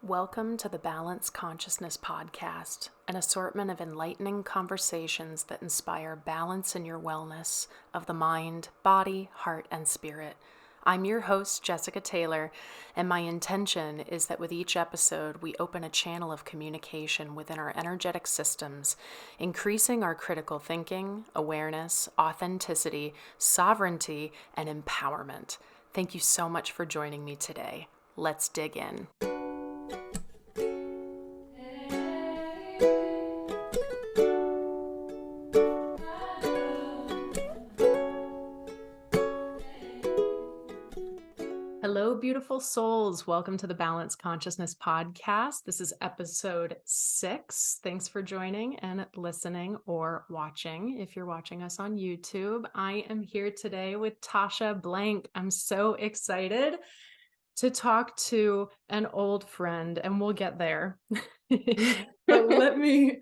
Welcome to the Balance Consciousness Podcast, an assortment of enlightening conversations that inspire balance in your wellness of the mind, body, heart, and spirit. I'm your host, Jessica Taylor, and my intention is that with each episode, we open a channel of communication within our energetic systems, increasing our critical thinking, awareness, authenticity, sovereignty, and empowerment. Thank you so much for joining me today. Let's dig in. Hello, beautiful souls. Welcome to the Balance Consciousness Podcast. This is episode 6. Thanks for joining and listening or watching. If you're watching us on YouTube, I am here today with Tasha Blank. I'm so excited to talk to an old friend, and we'll get there. But let me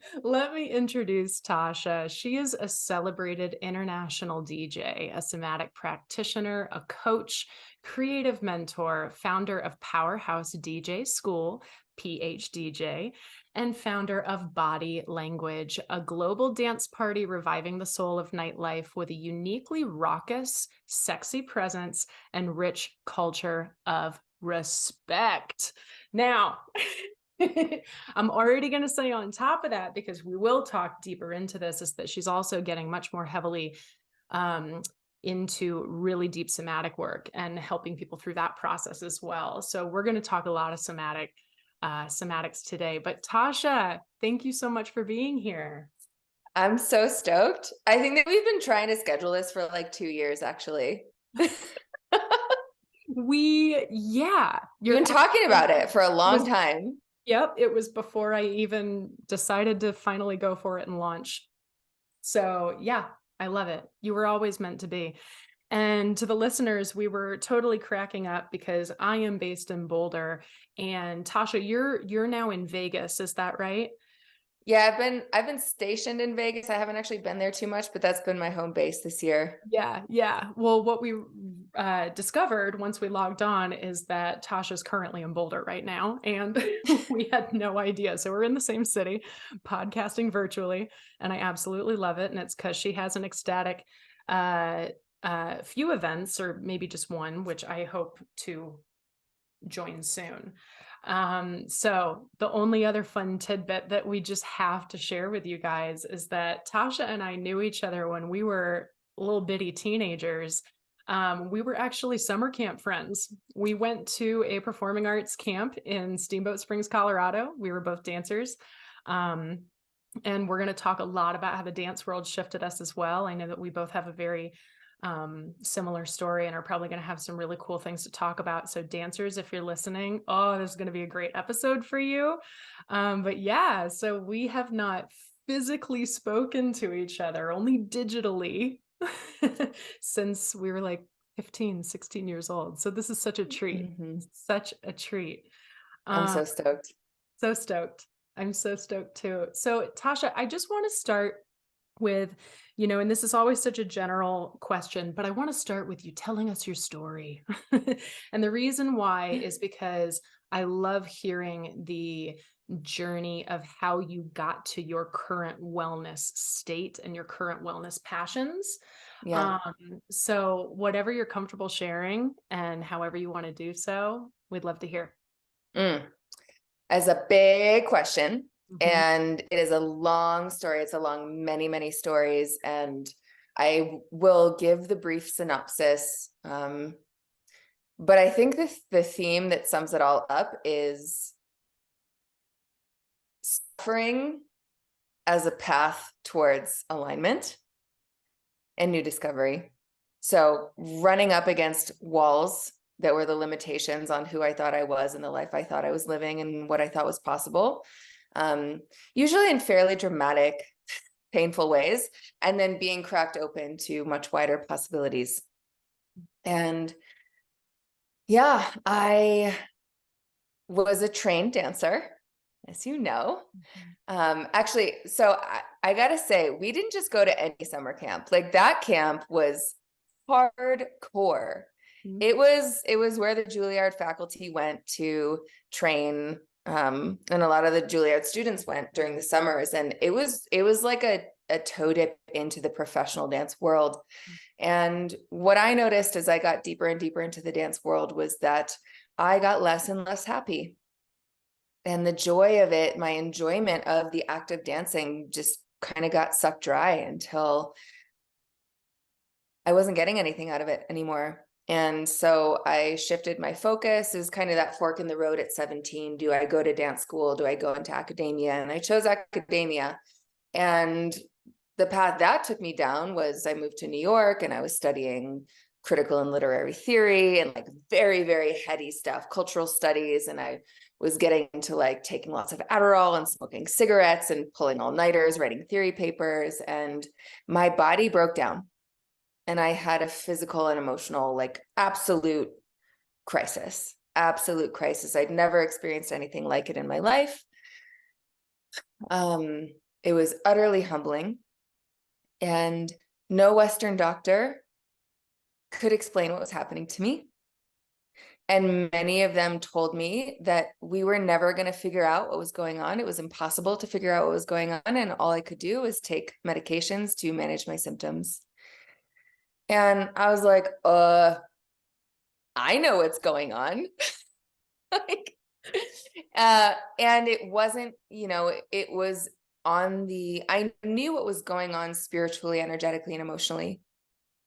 introduce Tasha. She is a celebrated international DJ, a somatic practitioner, a coach, creative mentor, founder of Powerhouse DJ School, PHDJ, and founder of Body Language, a global dance party reviving the soul of nightlife with a uniquely raucous, sexy presence and rich culture of respect. Now, I'm already going to say on top of that, because we will talk deeper into this, is that she's also getting much more heavily into really deep somatic work and helping people through that process as well. So we're going to talk a lot of somatics today. But Tasha, thank you so much for being here. I'm so stoked. I think that we've been trying to schedule this for like 2 years, actually. You've been talking about it for a long time. Yep. It was before I even decided to finally go for it and launch. So yeah, I love it. You were always meant to be. And to the listeners, we were totally cracking up because I am based in Boulder, and Tasha, you're now in Vegas. Is that right? Yeah, I've been stationed in Vegas. I haven't actually been there too much, but that's been my home base this year. Yeah. Well, what we discovered once we logged on is that Tasha's currently in Boulder right now, and we had no idea. So we're in the same city, podcasting virtually, and I absolutely love it. And it's because she has an ecstatic few events, or maybe just one, which I hope to join soon. So the only other fun tidbit that we just have to share with you guys is that Tasha and I knew each other when we were little bitty teenagers. We were actually summer camp friends. We went to a performing arts camp in Steamboat Springs, Colorado. We were both dancers. And we're going to talk a lot about how the dance world shifted us as well. I know that we both have a very similar story and are probably going to have some really cool things to talk about. So dancers, if you're listening, this is going to be a great episode for you. But yeah, so we have not physically spoken to each other, only digitally since we were like 15, 16 years old. So this is such a treat, such a treat. I'm so stoked. So stoked. I'm so stoked too. So Tasha, I just want to start with, and this is always such a general question, but I want to start with you telling us your story. And the reason why is because I love hearing the journey of how you got to your current wellness state and your current wellness passions. Yeah. So whatever you're comfortable sharing and however you want to do so, we'd love to hear. As a big question. And it is a long story. It's along many, many stories. And I will give the brief synopsis. But I think the theme that sums it all up is suffering as a path towards alignment and new discovery. So running up against walls that were the limitations on who I thought I was and the life I thought I was living and what I thought was possible. Usually in fairly dramatic, painful ways, and then being cracked open to much wider possibilities. And yeah, I was a trained dancer, as you know. Actually, so I gotta say, we didn't just go to any summer camp. Like that camp was hardcore. It was where the Juilliard faculty went to train And a lot of the Juilliard students went during the summers, and it was like a toe dip into the professional dance world. And what I noticed as I got deeper and deeper into the dance world was that I got less and less happy. And the joy of it, my enjoyment of the act of dancing, just kind of got sucked dry until I wasn't getting anything out of it anymore. And so I shifted my focus. It was kind of that fork in the road at 17. Do I go to dance school? Do I go into academia? And I chose academia. And the path that took me down was I moved to New York and I was studying critical and literary theory and like very, very heady stuff, cultural studies. And I was getting into like taking lots of Adderall and smoking cigarettes and pulling all-nighters, writing theory papers. And my body broke down. And I had a physical and emotional, like absolute crisis. I'd never experienced anything like it in my life. It was utterly humbling. And no Western doctor could explain what was happening to me. And many of them told me that we were never going to figure out what was going on. It was impossible to figure out what was going on. And all I could do was take medications to manage my symptoms. And I was like, I know what's going on. Like, and it wasn't, it was I knew what was going on spiritually, energetically, and emotionally.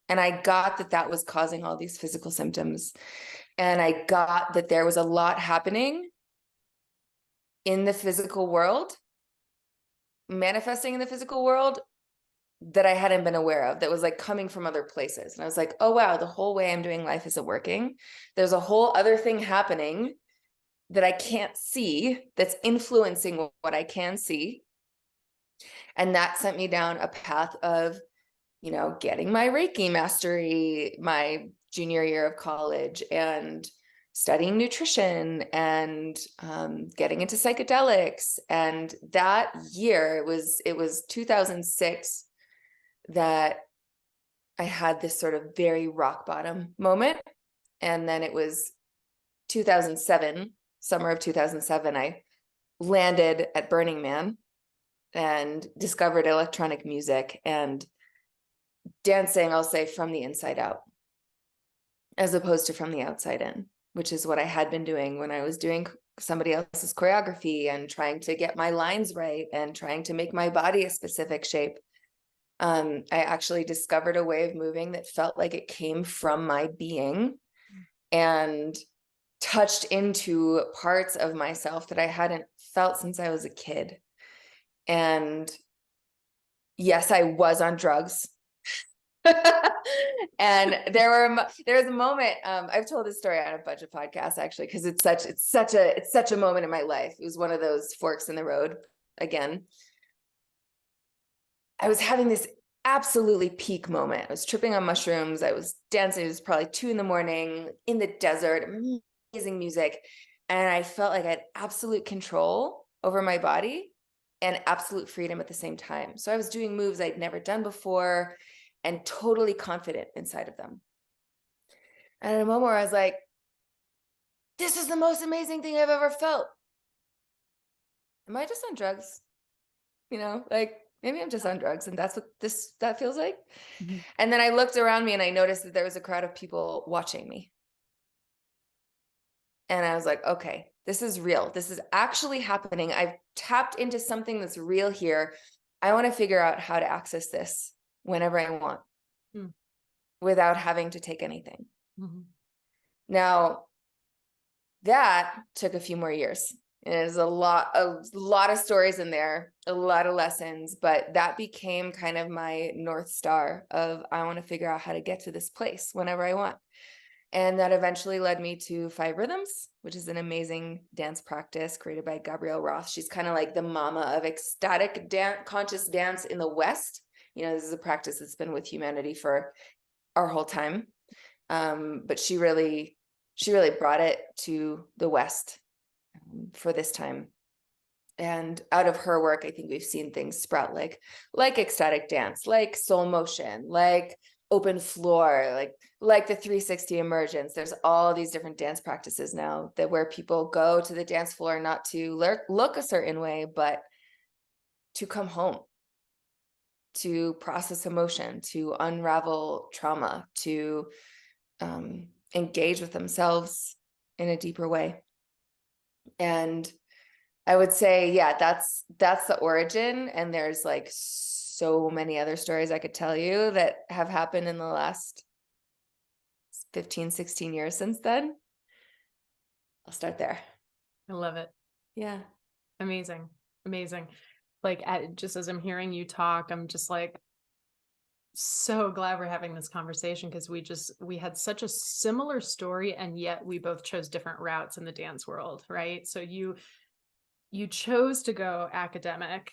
And I got that that was causing all these physical symptoms. And I got that there was a lot happening in the physical world, manifesting in the physical world, that I hadn't been aware of, that was like coming from other places. And I was like, oh, wow, the whole way I'm doing life isn't working. There's a whole other thing happening that I can't see that's influencing what I can see. And that sent me down a path of, getting my Reiki mastery my junior year of college, and studying nutrition, and getting into psychedelics. And that year, it was 2006 that I had this sort of very rock bottom moment. And then it was 2007, summer of 2007, I landed at Burning Man and discovered electronic music and dancing, I'll say, from the inside out, as opposed to from the outside in, which is what I had been doing when I was doing somebody else's choreography and trying to get my lines right and trying to make my body a specific shape. I actually discovered a way of moving that felt like it came from my being and touched into parts of myself that I hadn't felt since I was a kid. And yes, I was on drugs. And there was a moment, I've told this story on a bunch of podcasts actually, because it's such a moment in my life. It was one of those forks in the road again. I was having this absolutely peak moment. I was tripping on mushrooms. I was dancing. It was probably 2 a.m. in the desert, amazing music. And I felt like I had absolute control over my body and absolute freedom at the same time. So I was doing moves I'd never done before and totally confident inside of them. And at a moment where I was like, this is the most amazing thing I've ever felt. Am I just on drugs? Like maybe I'm just on drugs and that's what that feels like. Mm-hmm. And then I looked around me and I noticed that there was a crowd of people watching me. And I was like, okay, this is real. This is actually happening. I've tapped into something that's real here. I want to figure out how to access this whenever I want without having to take anything. Mm-hmm. Now, that took a few more years. There's a lot of stories in there, a lot of lessons, but that became kind of my North Star of I want to figure out how to get to this place whenever I want. And that eventually led me to 5 Rhythms, which is an amazing dance practice created by Gabrielle Roth. She's kind of like the mama of ecstatic conscious dance in the West. This is a practice that's been with humanity for our whole time. But she really brought it to the West for this time. And out of her work, I think we've seen things sprout like ecstatic dance, like soul motion, like open floor, like the 360 emergence. There's all these different dance practices now that where people go to the dance floor not to look a certain way, but to come home, to process emotion, to unravel trauma, to engage with themselves in a deeper way. And I would say, yeah, that's the origin. And there's like so many other stories I could tell you that have happened in the last 15, 16 years since then. I'll start there. I love it. Yeah. Amazing. Amazing. Like, just as I'm hearing you talk, I'm just like, so glad we're having this conversation, because we had such a similar story, and yet we both chose different routes in the dance world, right? So you chose to go academic.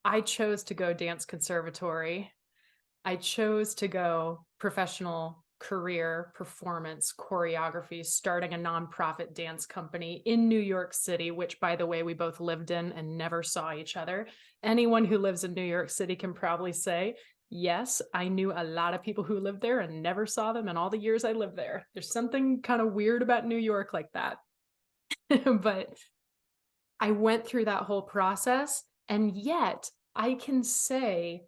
I chose to go dance conservatory. I chose to go professional career, performance, choreography, starting a nonprofit dance company in New York City, which, by the way, we both lived in and never saw each other. Anyone who lives in New York City can probably say, yes, I knew a lot of people who lived there and never saw them in all the years I lived there. There's something kind of weird about New York like that. But I went through that whole process, and yet I can say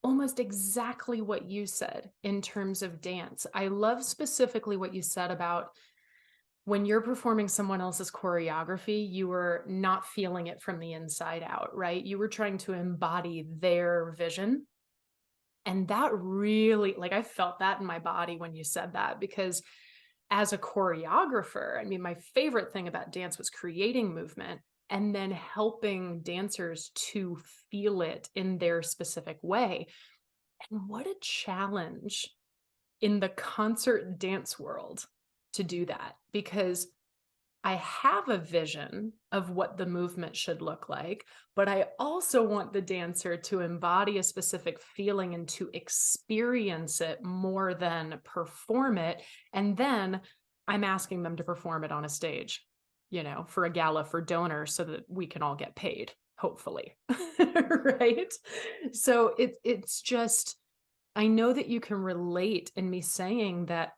almost exactly what you said in terms of dance. I love specifically what you said about when you're performing someone else's choreography, you were not feeling it from the inside out, right? You were trying to embody their vision. And that really, like, I felt that in my body when you said that, because as a choreographer, I mean, my favorite thing about dance was creating movement and then helping dancers to feel it in their specific way. And what a challenge in the concert dance world to do that, because I have a vision of what the movement should look like, but I also want the dancer to embody a specific feeling and to experience it more than perform it. And then I'm asking them to perform it on a stage, for a gala for donors so that we can all get paid, hopefully. Right? So it's just, I know that you can relate in me saying that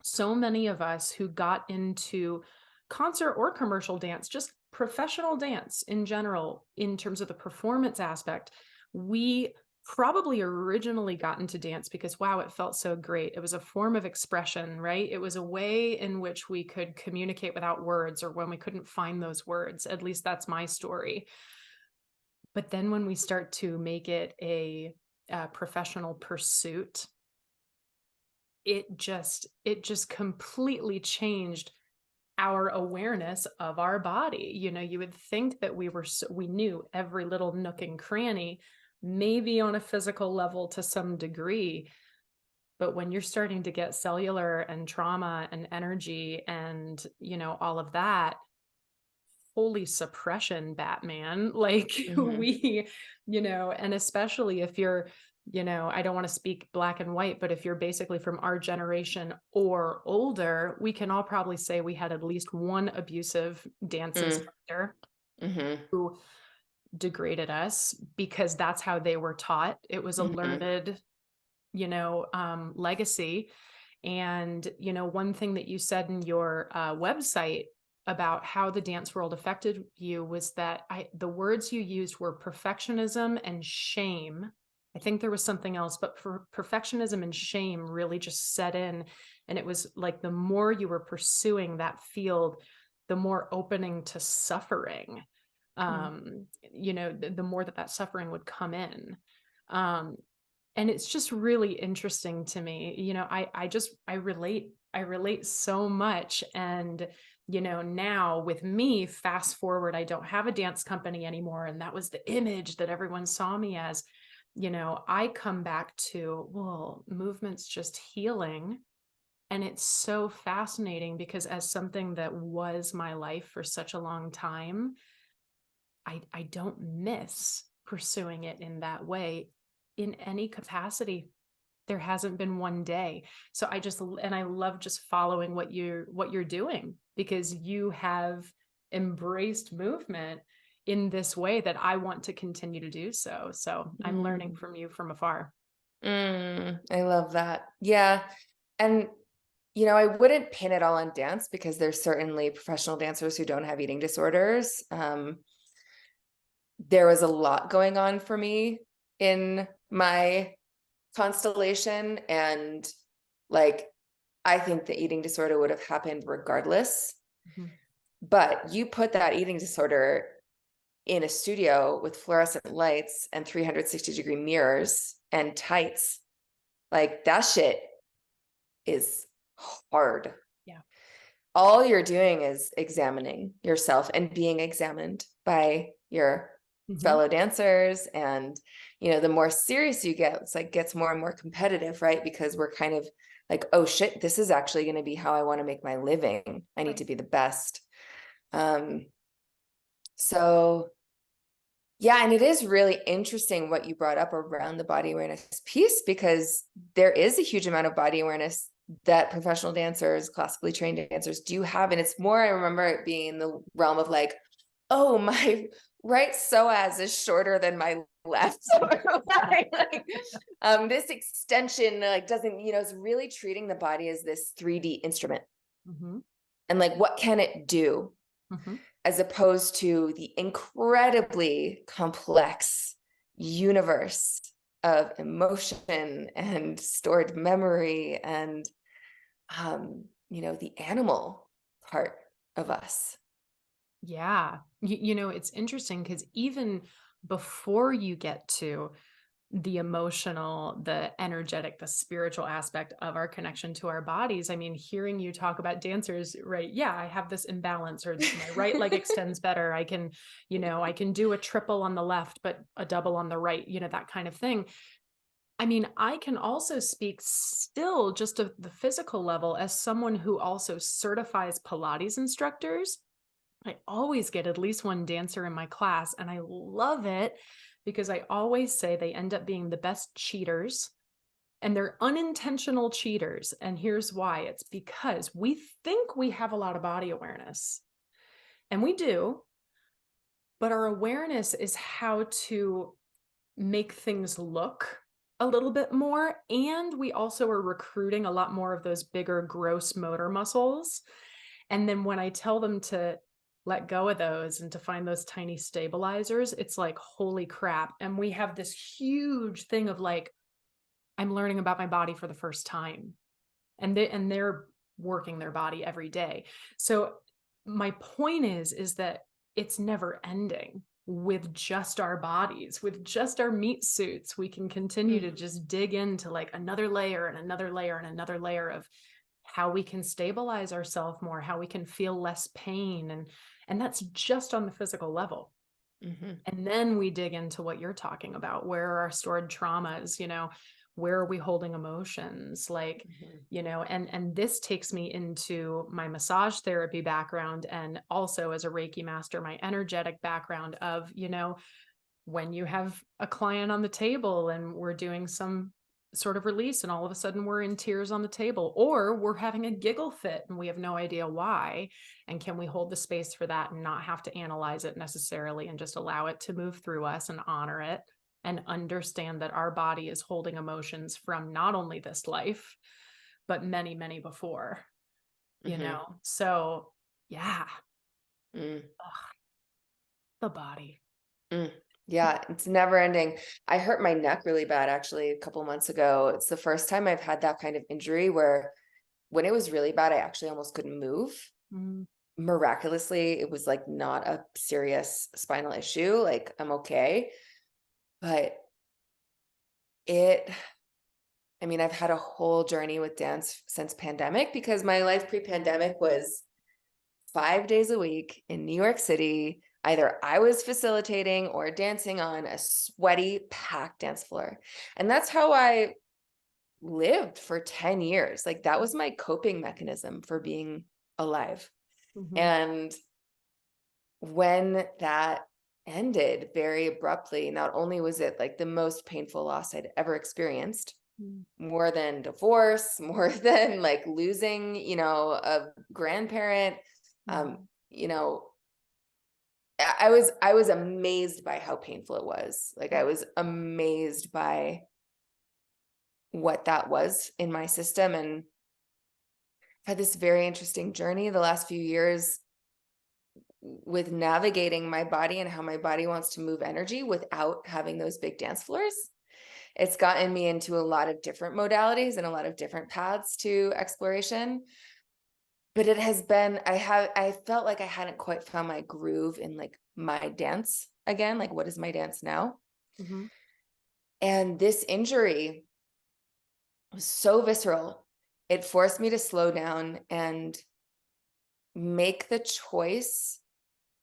so many of us who got into concert or commercial dance, just professional dance in general, in terms of the performance aspect, we probably originally got into dance because, wow, it felt so great. It was a form of expression, right? It was a way in which we could communicate without words, or when we couldn't find those words. At least that's my story. But then when we start to make it a professional pursuit, it just completely changed our awareness of our body. You would think that we knew every little nook and cranny, maybe on a physical level to some degree. But when you're starting to get cellular and trauma and energy and, all of that, holy suppression, Batman. Like, Mm-hmm. and especially if you're, I don't want to speak black and white, but if you're basically from our generation or older, we can all probably say we had at least one abusive dance instructor Mm-hmm. who degraded us, because that's how they were taught. It was a Mm-hmm. learned, legacy. And, one thing that you said in your website about how the dance world affected you was that the words you used were perfectionism and shame. I think there was something else, but perfectionism and shame really just set in. And it was like the more you were pursuing that field, the more opening to suffering, the more that suffering would come in. Um, and it's just really interesting to me. I relate so much. And now with me, fast forward, I don't have a dance company anymore, and that was the image that everyone saw me as. I come back to, well, movement's just healing. And it's so fascinating, because as something that was my life for such a long time, I don't miss pursuing it in that way in any capacity. There hasn't been one day. So I love just following what you're doing, because you have embraced movement in this way that I want to continue to do so. So I'm learning Mm-hmm. from you from afar. I love that. Yeah. And, I wouldn't pin it all on dance because there's certainly professional dancers who don't have eating disorders. There was a lot going on for me in my constellation. And like, I think the eating disorder would have happened regardless. Mhm. But you put that eating disorder in a studio with fluorescent lights and 360-degree mirrors and tights, like that shit is hard. Yeah. All you're doing is examining yourself and being examined by your Mhm. fellow dancers. And, the more serious you get, it's like gets more and more competitive, right? Because we're kind of like, oh shit, this is actually going to be how I want to make my living. I need Right. to be the best. So yeah, and it is really interesting what you brought up around the body awareness piece, because there is a huge amount of body awareness that professional dancers, classically trained dancers do have. And it's more, I remember it being in the realm of like, oh, my right psoas is shorter than my left. This extension like doesn't, it's really treating the body as this 3D instrument. Mhm. And like, what can it do? Mhm. As opposed to the incredibly complex universe of emotion and stored memory and the animal part of us. Yeah. It's interesting because even before you get to the emotional, the energetic, the spiritual aspect of our connection to our bodies. I mean, hearing you talk about dancers, right? Yeah, I have this imbalance, or my right leg extends better. I can do a triple on the left, but a double on the right, that kind of thing. I mean, I can also speak still just at the physical level as someone who also certifies Pilates instructors. I always get at least one dancer in my class, and I love it because I always say they end up being the best cheaters, and they're unintentional cheaters. And here's why: it's because we think we have a lot of body awareness, and we do, but our awareness is how to make things look a little bit more. And we also are recruiting a lot more of those bigger, gross motor muscles. And then when I tell them to let go of those and to find those tiny stabilizers, it's like, holy crap. And we have this huge thing of like, I'm learning about my body for the first time. And they're working their body every day. So my point is that it's never ending with just our bodies, with just our meat suits. We can continue to Mm. just dig into like another layer and another layer and another layer of how we can stabilize ourselves more, how we can feel less pain. And that's just on the physical level. Mm-hmm. And then we dig into what you're talking about. Where are our stored traumas? Where are we holding emotions? Like, Mm-hmm. and this takes me into my massage therapy background, and also as a Reiki master, my energetic background of, when you have a client on the table and we're doing some sort of release and all of a sudden we're in tears on the table, or we're having a giggle fit and we have no idea why, and can we hold the space for that and not have to analyze it necessarily and just allow it to move through us and honor it and understand that our body is holding emotions from not only this life but many, many before. Mm-hmm. So yeah. Mm. Ugh, the body. Mm. Yeah, it's never ending. I hurt my neck really bad actually a couple months ago. It's the first time I've had that kind of injury where when it was really bad, I actually almost couldn't move. Mm. Miraculously, it was like not a serious spinal issue. Like I'm okay. But it, I mean, I've had a whole journey with dance since pandemic, because my life pre-pandemic was 5 days a week in New York City. Either I was facilitating or dancing on a sweaty, packed dance floor. And that's how I lived for 10 years. Like that was my coping mechanism for being alive. Mhm. And when that ended very abruptly, not only was it like the most painful loss I'd ever experienced, Mm. more than divorce, more than like losing, a grandparent, um, Mhm. you know, I was amazed by how painful it was. Like I was amazed by what that was in my system, and I've had this very interesting journey the last few years with navigating my body and how my body wants to move energy without having those big dance floors. It's gotten me into a lot of different modalities and a lot of different paths to exploration. But it has been, I felt like I hadn't quite found my groove in like my dance again. Like, what is my dance now? Mhm. And this injury was so visceral. It forced me to slow down and make the choice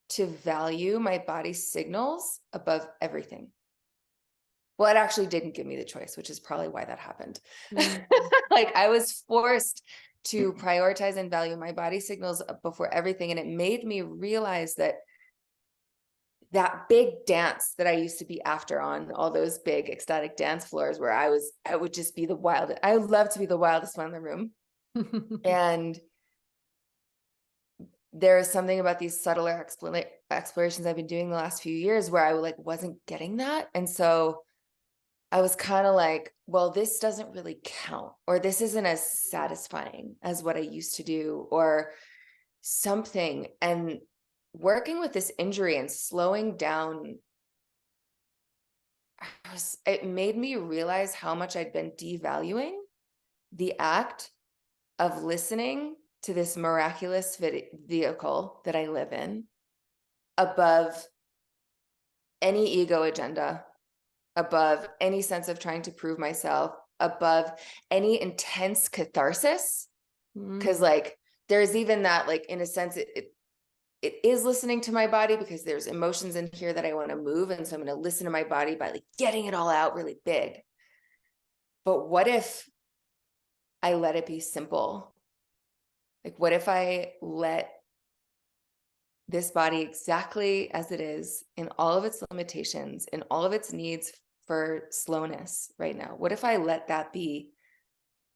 to value my body's signals above everything. Well, it actually didn't give me the choice, which is probably why that happened. Mm. Like, I was forced to prioritize and value my body signals before everything. And it made me realize that that big dance that I used to be after on all those big ecstatic dance floors where I would just be the wildest. I would love to be the wildest one in the room. And there is something about these subtler explorations I've been doing the last few years where I like wasn't getting that. And so I was kind of like, well, this doesn't really count, or this isn't as satisfying as what I used to do, or something. And working with this injury and slowing down, it made me realize how much I'd been devaluing the act of listening to this miraculous vehicle that I live in above any ego agenda, above any sense of trying to prove myself, above any intense catharsis. Because Mm. like there's even that, like, in a sense, it is listening to my body because there's emotions in here that I want to move. And so I'm going to listen to my body by like getting it all out really big. But what if I let it be simple? Like, what if I let this body exactly as it is, in all of its limitations, in all of its needs for slowness right now? What if I let that be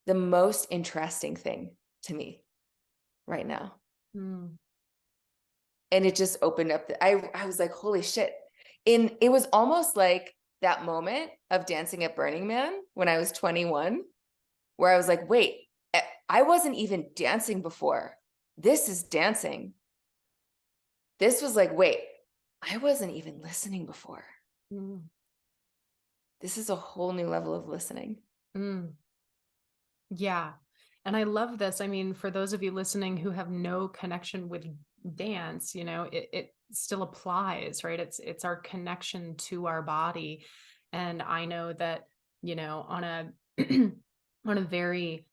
the most interesting thing to me right now? Mm. And it just opened up I was like, holy shit. And it was almost like that moment of dancing at Burning Man when I was 21, where I was like, wait, I wasn't even dancing before. This is dancing. This was like, wait, I wasn't even listening before. Mm. This is a whole new level of listening. Mm. Yeah. And I love this. I mean, for those of you listening who have no connection with dance, it still applies, right? It's our connection to our body. And I know that, on a on a very,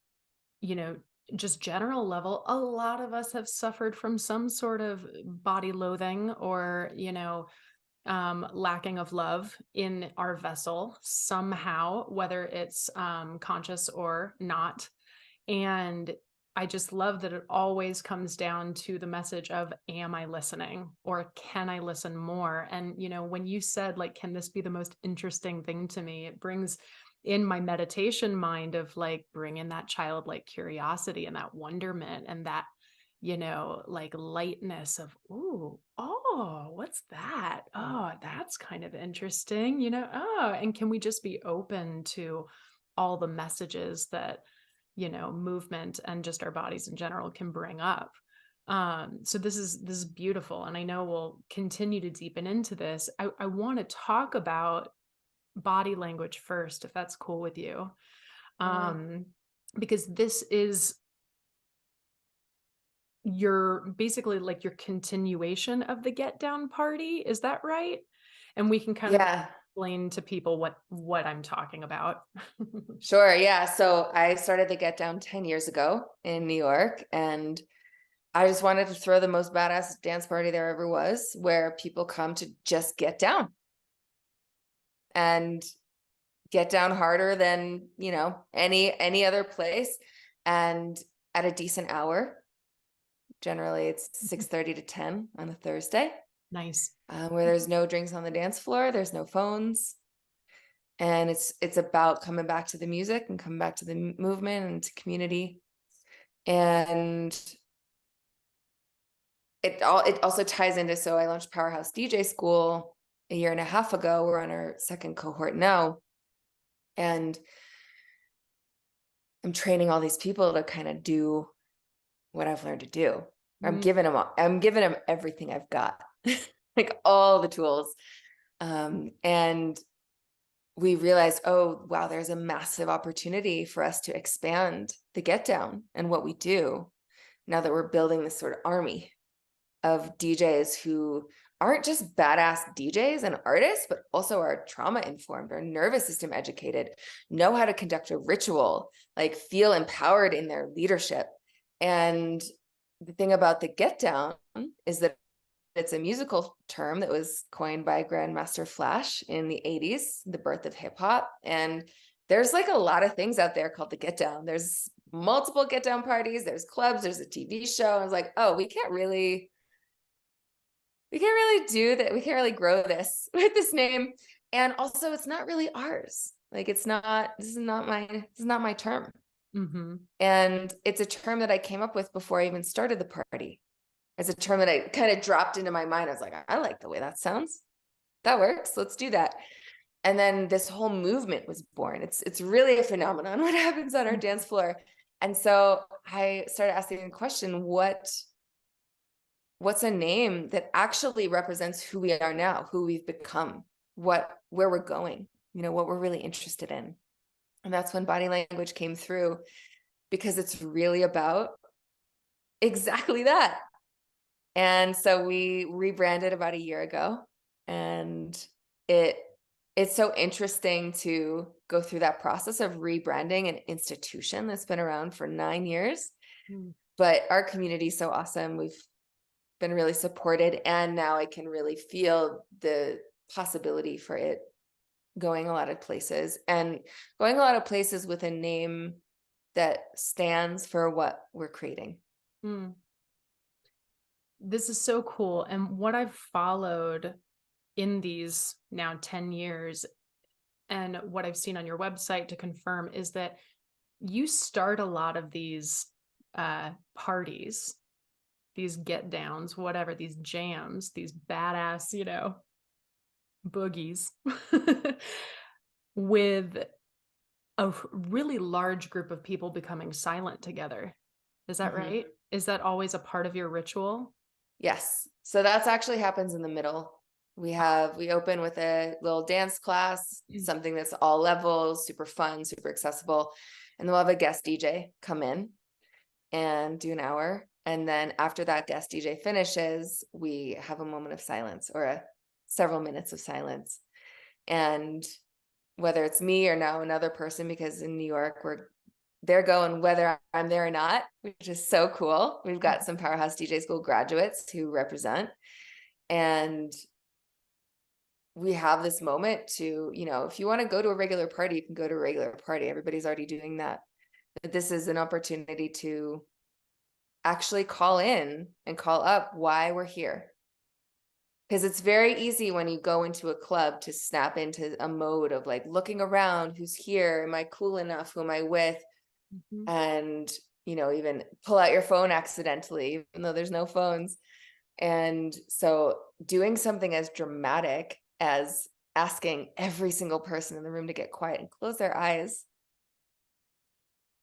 you know, just general level, a lot of us have suffered from some sort of body loathing or, lacking of love in our vessel somehow, whether it's conscious or not. And I just love that it always comes down to the message of, am I listening, or can I listen more? And, when you said, like, can this be the most interesting thing to me? It brings in my meditation mind of like, bring in that childlike curiosity and that wonderment and that, like lightness of, ooh, oh, what's that? Oh, that's kind of interesting, oh, and can we just be open to all the messages that, movement and just our bodies in general can bring up. So this is beautiful. And I know we'll continue to deepen into this. I want to talk about body language first, if that's cool with you. Mm. Um, because this is your basically like your continuation of the get down party. Is that right? And we can kind of Yeah, explain to people what I'm talking about. sure. Yeah. So I started the Get Down 10 years ago in New York, and I just wanted to throw the most badass dance party there ever was, where people come to just get down and get down harder than, any other place, and at a decent hour. Generally it's 6:30 to 10 on a Thursday, Nice. where there's no drinks on the dance floor, there's no phones, and it's about coming back to the music and coming back to the movement and to community. And it also ties into, so I launched Powerhouse DJ School a year and a half ago. We're on our second cohort now. And I'm training all these people to kind of do what I've learned to do. Mm, I'm giving them everything I've got, like all the tools. And we realized, oh, wow, there's a massive opportunity for us to expand the get down and what we do now that we're building this sort of army of DJs who aren't just badass DJs and artists, but also are trauma informed, are nervous system educated, know how to conduct a ritual, like feel empowered in their leadership. And the thing about the get down is that it's a musical term that was coined by Grandmaster Flash in the 80s, the birth of hip hop. And there's like a lot of things out there called the get down. There's multiple get down parties, there's clubs, there's a TV show. I was like, oh, we can't really do that. We can't really grow this with this name. And also it's not really ours. Like this is not my term. mm-hmm. And it's a term that I came up with before I even started the party. It's a term that I kind of dropped into my mind. I was like, I like the way that sounds. That works. Let's do that. And then this whole movement was born. It's really a phenomenon what happens on our dance floor. And so I started asking the question, what's a name that actually represents who we are now, who we've become, where we're going, what we're really interested in. And that's when body language came through, because it's really about exactly that. And so we rebranded about a year ago, and it's so interesting to go through that process of rebranding an institution that's been around for 9 years. Mm. But our community is so awesome. We've been really supported, and now I can really feel the possibility for it going a lot of places, and going a lot of places with a name that stands for what we're creating. Mm. This is so cool. And what I've followed in these now 10 years, and what I've seen on your website to confirm, is that you start a lot of these parties, these get downs, whatever, these jams, these badass, boogies with a really large group of people becoming silent together. Is that Mhm. right? Is that always a part of your ritual? Yes. So that's actually happens in the middle. We open with a little dance class, something that's all levels, super fun, super accessible. And then we'll have a guest DJ come in and do an hour. And then after that guest DJ finishes, we have a moment of silence, or several minutes of silence. And whether it's me or now another person, because in New York, they're going whether I'm there or not, which is so cool. We've got some Powerhouse DJ School graduates who represent, and we have this moment to, if you want to go to a regular party, you can go to a regular party. Everybody's already doing that. But this is an opportunity to actually call in and call up why we're here. Because it's very easy when you go into a club to snap into a mode of like looking around, who's here? Am I cool enough? Who am I with? Mm-hmm. And even pull out your phone accidentally, even though there's no phones. And so doing something as dramatic as asking every single person in the room to get quiet and close their eyes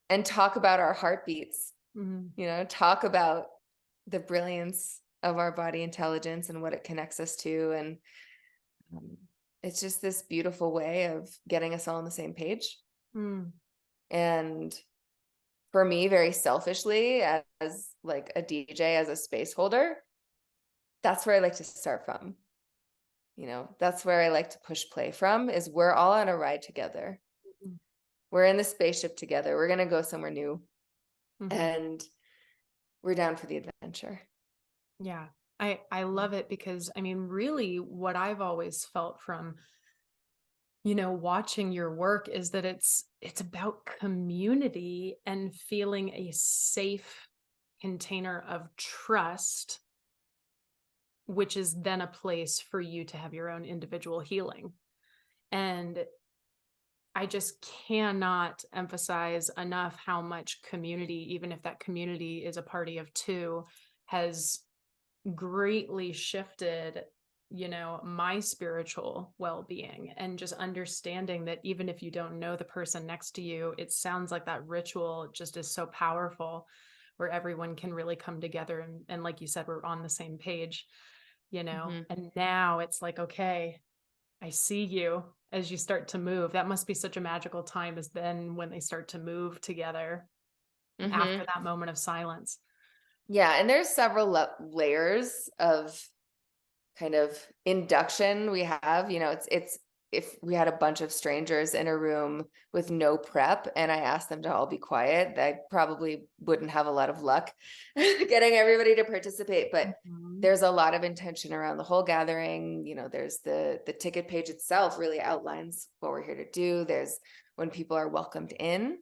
and talk about our heartbeats, Mm-hmm. talk about the brilliance of our body intelligence and what it connects us to. And it's just this beautiful way of getting us all on the same page. Mm. And for me, very selfishly, as like a DJ, as a space holder, that's where I like to start from. That's where I like to push play from, is we're all on a ride together. Mm-hmm. We're in the spaceship together. We're going to go somewhere new, Mm-hmm. and we're down for the adventure. Yeah. I love it, because I mean, really what I've always felt from, watching your work is that it's about community and feeling a safe container of trust, which is then a place for you to have your own individual healing. And I just cannot emphasize enough how much community, even if that community is a party of two, has greatly shifted my spiritual well-being, and just understanding that even if you don't know the person next to you, it sounds like that ritual just is so powerful, where everyone can really come together, and like you said, we're on the same page, Mhm. and now it's like, okay, I see you as you start to move. That must be such a magical time, is then when they start to move together after Mhm. that moment of silence. Yeah, and there's several layers of kind of induction we have. It's if we had a bunch of strangers in a room with no prep and I asked them to all be quiet, I probably wouldn't have a lot of luck getting everybody to participate. But Mhm. there's a lot of intention around the whole gathering. There's the ticket page itself really outlines what we're here to do. There's when people are welcomed in,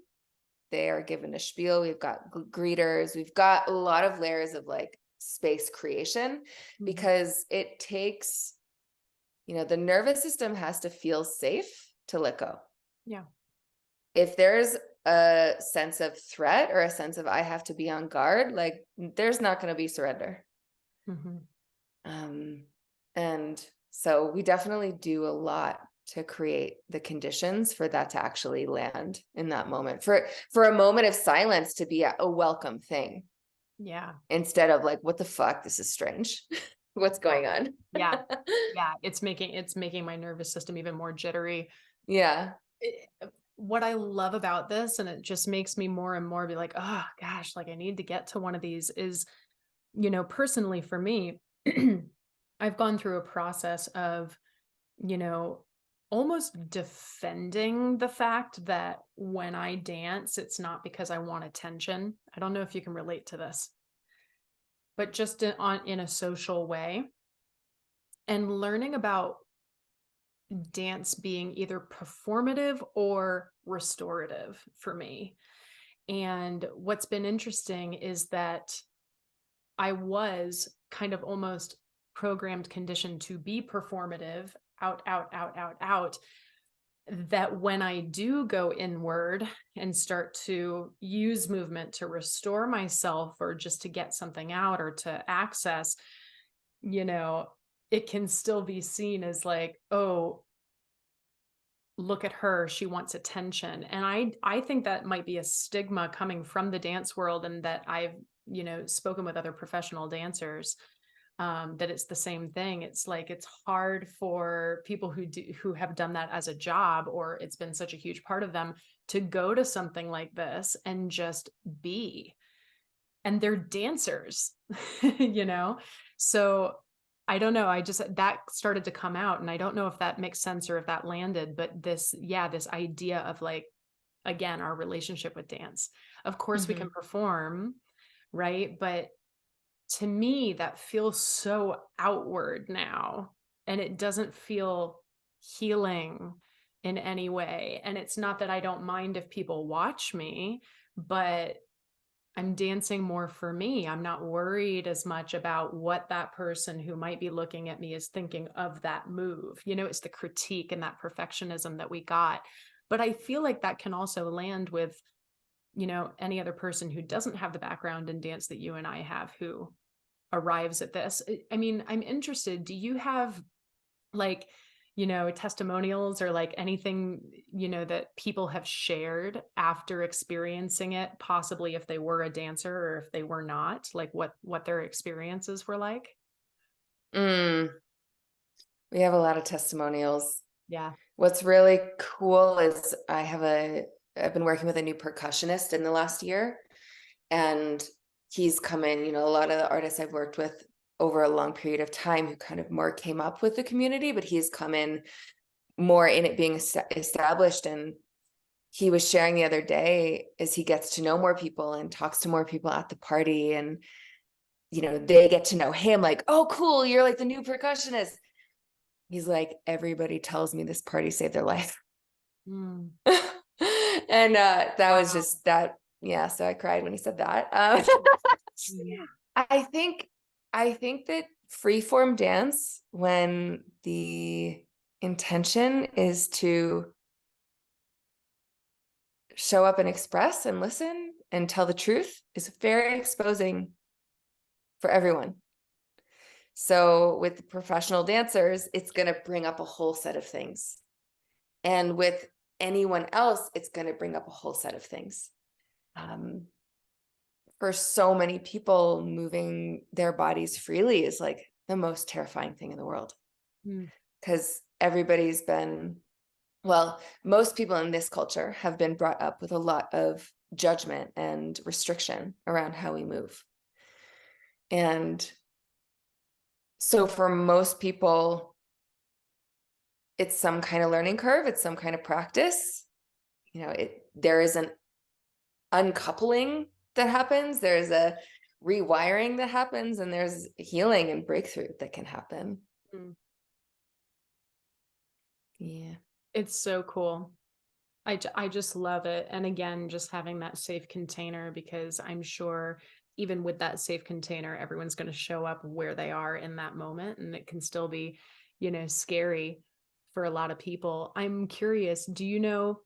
they are given a spiel. We've got greeters. We've got a lot of layers of like space creation, Mhm. because it takes, the nervous system has to feel safe to let go. Yeah. If there's a sense of threat or a sense of I have to be on guard, like there's not going to be surrender. Mhm. Um, and so we definitely do a lot to create the conditions for that to actually land in that moment, for a moment of silence to be a welcome thing, Yeah. instead of like, what the fuck, this is strange. What's Yeah. going on? Yeah. Yeah. It's making my nervous system even more jittery. Yeah. What I love about this, and it just makes me more and more be like, oh gosh, like I need to get to one of these, is, personally for me, I've gone through a process of, you know, almost defending the fact that when I dance, it's not because I want attention. I don't know if you can relate to this, but just in a social way, and learning about dance being either performative or restorative for me. And what's been interesting is that I was kind of almost programmed, conditioned to be performative, out, out, out, out, out. That when I do go inward and start to use movement to restore myself, or just to get something out or to access, you know, it can still be seen as like, oh, look at her, she wants attention. And I think that might be a stigma coming from the dance world, and that I've, spoken with other professional dancers, that it's the same thing. It's like it's hard for people who have done that as a job, or it's been such a huge part of them, to go to something like this and just be. And they're dancers, you know? So I don't know. I just that started to come out, and I don't know if that makes sense or if that landed, but this idea of like, again, our relationship with dance. Of course we can Hmm. perform, right? But to me, that feels so outward now, and it doesn't feel healing in any way. And it's not that I don't mind if people watch me, but I'm dancing more for me. I'm not worried as much about what that person who might be looking at me is thinking of that move. It's the critique and that perfectionism that we got. But I feel like that can also land with, any other person who doesn't have the background in dance that you and I have, who arrives at this. I mean, I'm interested. Do you have like, testimonials, or like anything, that people have shared after experiencing it, possibly if they were a dancer or if they were not, like what their experiences were like? Mm, we have a lot of testimonials. Yeah. What's really cool is I've been working with a new percussionist in the last year, and he's come in, a lot of the artists I've worked with over a long period of time who kind of more came up with the community, but he's come in more in it being established. And he was sharing the other day, as he gets to know more people and talks to more people at the party, and they get to know him, like, oh cool, you're like the new percussionist. He's like, everybody tells me this party saved their life. Mm. And that was Wow. just that. Yeah, so I cried when he said that. Yeah. I think I think that freeform dance, when the intention is to show up and express and listen and tell the truth, is very exposing for everyone. So with the professional dancers, it's going to bring up a whole set of things. And with anyone else, it's going to bring up a whole set of things. For so many people, moving their bodies freely is like the most terrifying thing in the world. Because everybody's been, well, most people in this culture have been brought up with a lot of judgment and restriction around how we move. And so for most people, it's some kind of learning curve, it's some kind of practice. There is an uncoupling that happens, there's a rewiring that happens, and there's healing and breakthrough that can happen. Yeah. It's so cool. I just love it. And again, just having that safe container, because I'm sure even with that safe container, everyone's going to show up where they are in that moment. And it can still be, scary for a lot of people. I'm curious, do you know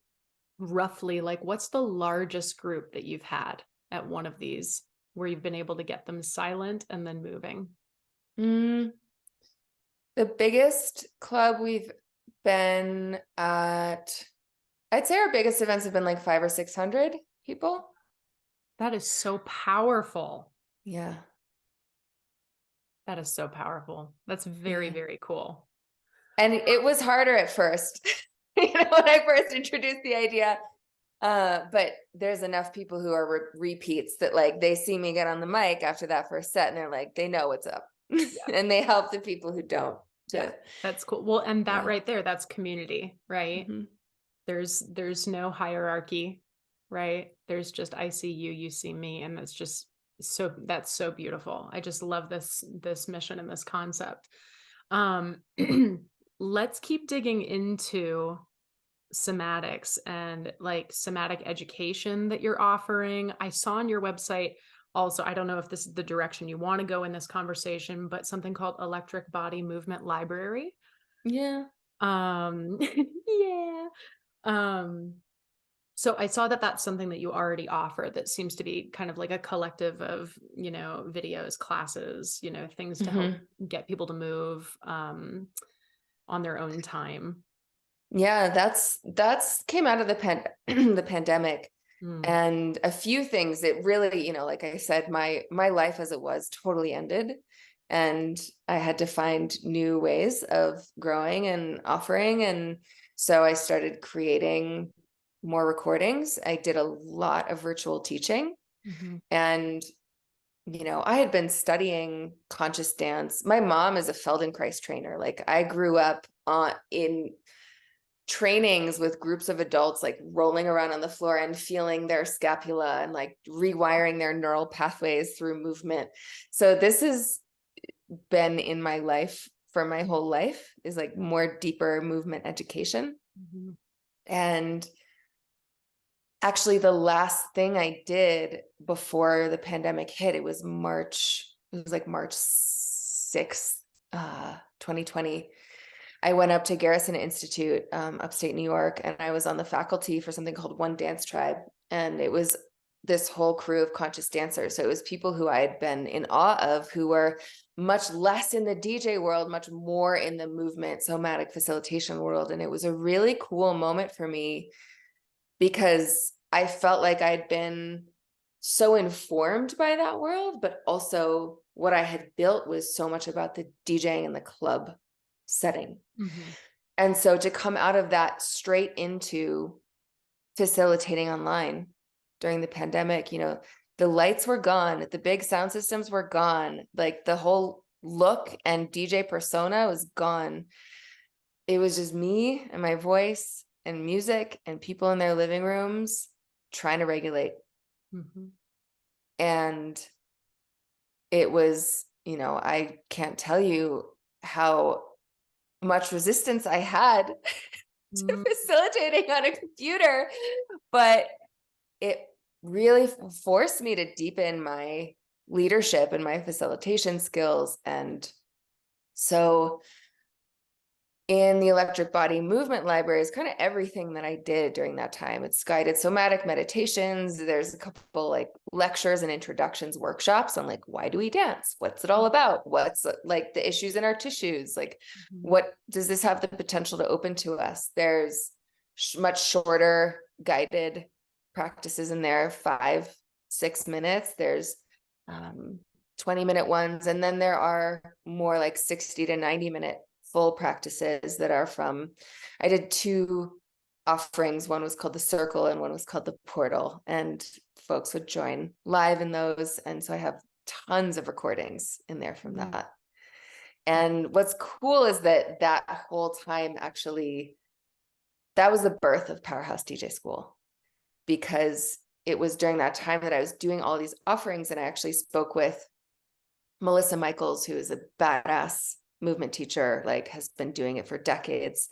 roughly like what's the largest group that you've had at one of these where you've been able to get them silent and then moving? The biggest club we've been at, I'd say our biggest events have been like 500 or 600 people. That is so powerful. Yeah. That is so powerful. That's very, very cool. And it was harder at first, when I first introduced the idea. But there's enough people who are repeats that like they see me get on the mic after that first set and they're like, they know what's up. And they help the people who don't. Yeah, that's cool. Well, and that right there, that's community, right? There's no hierarchy, right? There's just I see you, you see me, and that's so beautiful. I just love this mission and this concept. Let's keep digging into somatics and like somatic education that you're offering. I saw on your website also, I don't know if this is the direction you want to go in this conversation, but something called Electric Body Movement Library. Yeah. Yeah. So I saw that that's something that you already offer that seems to be kind of like a collective of, videos, classes, things to help get people to move on their own time. Yeah, that's came out of the pandemic. And a few things that really, like I said, my life as it was totally ended. And I had to find new ways of growing and offering. And so I started creating more recordings. I did a lot of virtual teaching. And, I had been studying conscious dance. My mom is a Feldenkrais trainer. Like I grew up in trainings with groups of adults, like rolling around on the floor and feeling their scapula and like rewiring their neural pathways through movement. So this has been in my life for my whole life, is like more deeper movement education. And actually the last thing I did before the pandemic hit, it was March 6th, 2020. I went up to Garrison Institute, upstate New York, and I was on the faculty for something called One Dance Tribe. And it was this whole crew of conscious dancers. So it was people who I had been in awe of, who were much less in the DJ world, much more in the movement, somatic facilitation world. And it was a really cool moment for me because I felt like I'd been so informed by that world, but also what I had built was so much about the DJing and the club setting. And so to come out of that straight into facilitating online during the pandemic, the lights were gone, the big sound systems were gone, like the whole look and DJ persona was gone. It was just me and my voice and music and people in their living rooms trying to regulate. And it was, I can't tell you how much resistance I had to facilitating on a computer, but it really forced me to deepen my leadership and my facilitation skills. And so in the electric body movement library is kind of everything that I did during that time. It's guided somatic meditations. There's a couple like lectures and introductions, workshops on like, why do we dance? What's it all about? What's like the issues in our tissues? Like, Mhm. what does this have the potential to open to us? There's much shorter guided practices in there, 5-6 minutes. There's 20-minute ones. And then there are more like 60 to 90-minute full practices that are from, I did 2 offerings. One was called the Circle and one was called the Portal, and folks would join live in those. And so I have tons of recordings in there from Mm. that. And what's cool is that that whole time, actually, that was the birth of Powerhouse DJ School, because it was during that time that I was doing all these offerings, and I actually spoke with Melissa Michaels, who is a badass movement teacher, like has been doing it for decades.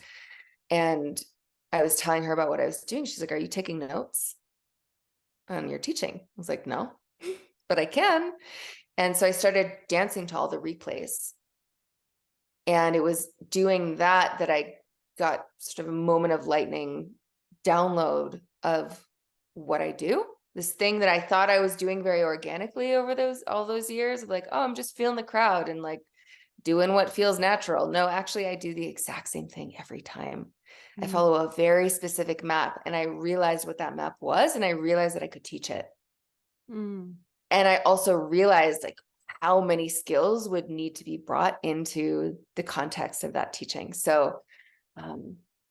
And I was telling her about what I was doing. She's like, "Are you taking notes on your teaching?" I was like, "No, but I can." And so I started dancing to all the replays. And it was doing that that I got sort of a moment of lightning download of what I do. This thing that I thought I was doing very organically over all those years of like, oh, I'm just feeling the crowd and like doing what feels natural. No, actually, I do the exact same thing every time. I Mm. follow a very specific map, and I realized what that map was, and I realized that I could teach it. Mm. And I also realized like how many skills would need to be brought into the context of that teaching. So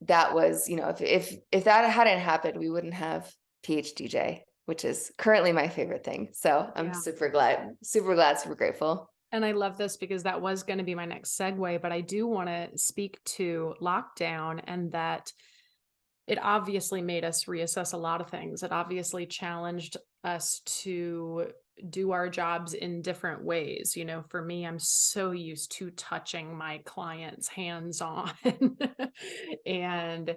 that was, if that hadn't happened, we wouldn't have PhDJ, which is currently my favorite thing. So I'm Yeah. super glad, super grateful. And I love this because that was going to be my next segue, but I do want to speak to lockdown and that it obviously made us reassess a lot of things. It obviously challenged us to do our jobs in different ways. You know, for me, I'm so used to touching my clients hands on and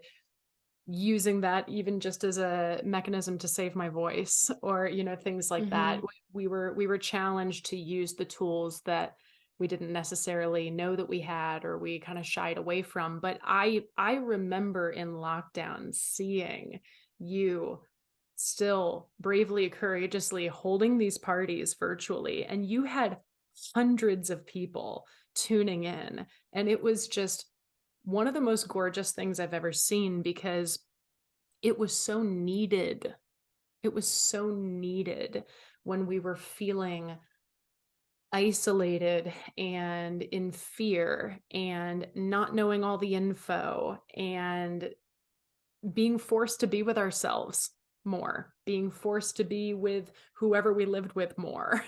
using that even just as a mechanism to save my voice or things like that. Mm-hmm. We were challenged to use the tools that we didn't necessarily know that we had or we kind of shied away from. But I remember in lockdown seeing you still bravely, courageously holding these parties virtually, and you had hundreds of people tuning in, and it was just one of the most gorgeous things I've ever seen because it was so needed. It was so needed when we were feeling isolated and in fear and not knowing all the info and being forced to be with ourselves more, being forced to be with whoever we lived with more,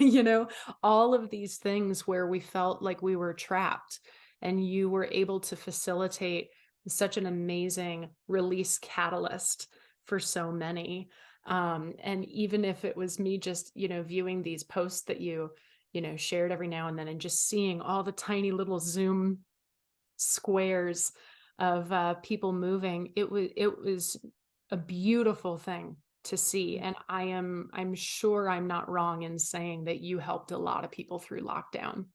all of these things where we felt like we were trapped. And you were able to facilitate such an amazing release catalyst for so many. And even if it was me just, viewing these posts that you shared every now and then and just seeing all the tiny little Zoom squares of people moving, it was a beautiful thing to see. And I'm sure I'm not wrong in saying that you helped a lot of people through lockdown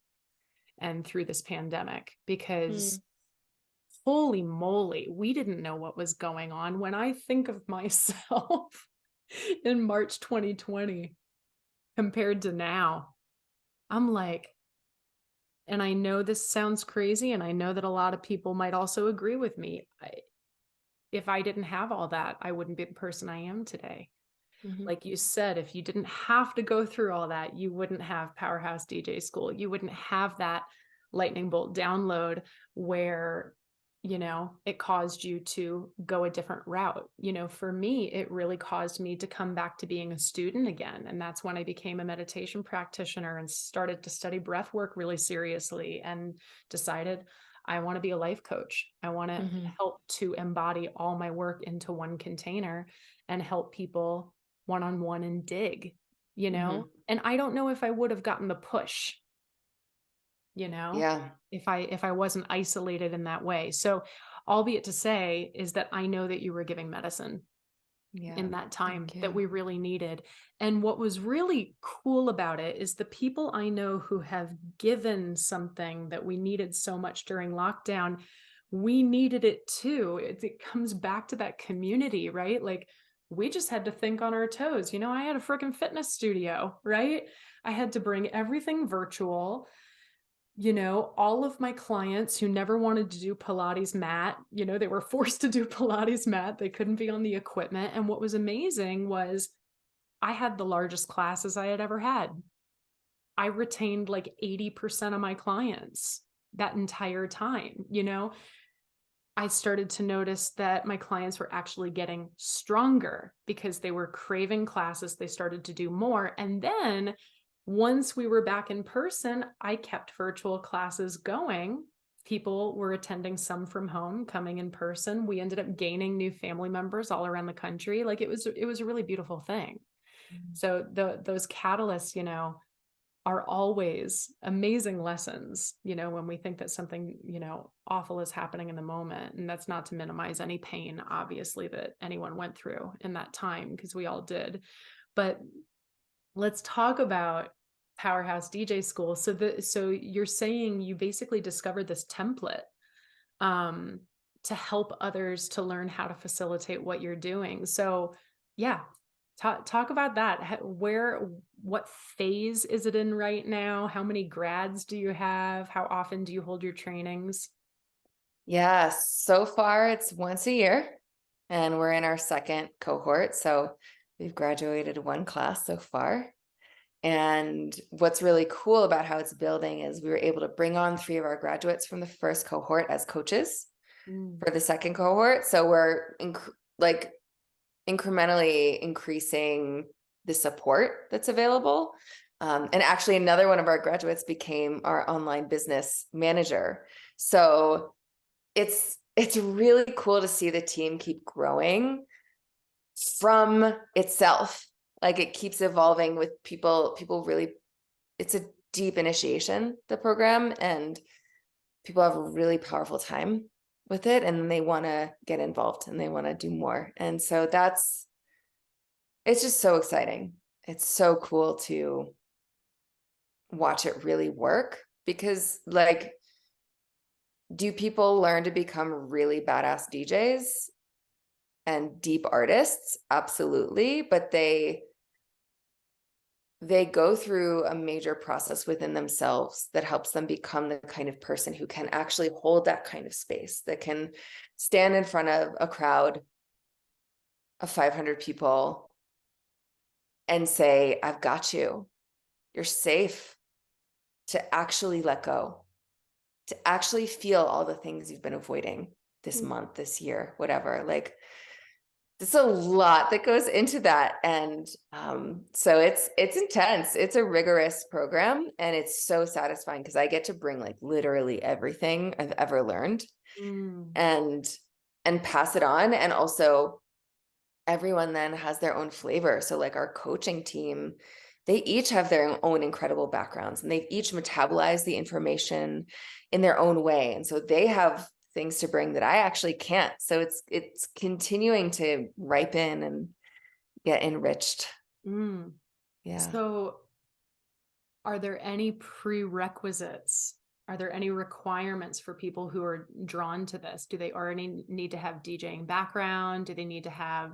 and through this pandemic because Mm. holy moly, we didn't know what was going on. When I think of myself in March 2020 compared to now, I'm like, and I know this sounds crazy, and I know that a lot of people might also agree with me. If I didn't have all that, I wouldn't be the person I am today. Mm-hmm. Like you said, if you didn't have to go through all that, you wouldn't have Powerhouse DJ School. You wouldn't have that lightning bolt download where, it caused you to go a different route. For me, it really caused me to come back to being a student again. And that's when I became a meditation practitioner and started to study breath work really seriously and decided I want to be a life coach. I want to Mm-hmm. help to embody all my work into one container and help people one-on-one and dig, Mm-hmm. and I don't know if I would have gotten the push, you know, Yeah. if I wasn't isolated in that way. So, albeit to say is that I know that you were giving medicine Yeah. in that time Thank that you. we really needed. And what was really cool about it is the people I know who have given something that we needed so much during lockdown, we needed it too. It comes back to that community, right? Like we just had to think on our toes. I had a freaking fitness studio, right? I had to bring everything virtual. All of my clients who never wanted to do Pilates mat, they were forced to do Pilates mat. They couldn't be on the equipment. And what was amazing was I had the largest classes I had ever had. I retained like 80% of my clients that entire time. I started to notice that my clients were actually getting stronger because they were craving classes. They started to do more. And then once we were back in person, I kept virtual classes going. People were attending some from home, coming in person. We ended up gaining new family members all around the country. Like it was a really beautiful thing. So those catalysts, are always amazing lessons, when we think that something, awful is happening in the moment. And that's not to minimize any pain, obviously, that anyone went through in that time, because we all did. But let's talk about Powerhouse DJ School. So you're saying you basically discovered this template um, to help others to learn how to facilitate what you're doing. So yeah, talk about that. What phase is it in right now? How many grads do you have? How often do you hold your trainings? Yeah, so far it's once a year, and we're in our second cohort. So we've graduated one class so far. And what's really cool about how it's building is we were able to bring on 3 of our graduates from the first cohort as coaches Mm, for the second cohort. So we're like incrementally increasing the support that's available. And actually, another one of our graduates became our online business manager. So it's really cool to see the team keep growing from itself. Like it keeps evolving with people really, it's a deep initiation, the program, and people have a really powerful time with it, and they want to get involved and they want to do more. And so it's just so exciting. It's so cool to watch it really work, because like, do people learn to become really badass DJs and deep artists? Absolutely. But they go through a major process within themselves that helps them become the kind of person who can actually hold that kind of space, that can stand in front of a crowd of 500 people and say, I've got you. You're safe, to actually let go, to actually feel all the things you've been avoiding this mm, month, this year, whatever. Like, there's a lot that goes into that. And so it's intense. It's a rigorous program, and it's so satisfying because I get to bring like literally everything I've ever learned mm, and pass it on. And also everyone then has their own flavor. So like our coaching team, they each have their own incredible backgrounds, and they've each metabolized the information in their own way. And so they have things to bring that I actually can't. So it's continuing to ripen and get enriched. mm. Yeah. So are there any prerequisites? Are there any requirements for people who are drawn to this? Do they already need to have DJing background? Do they need to have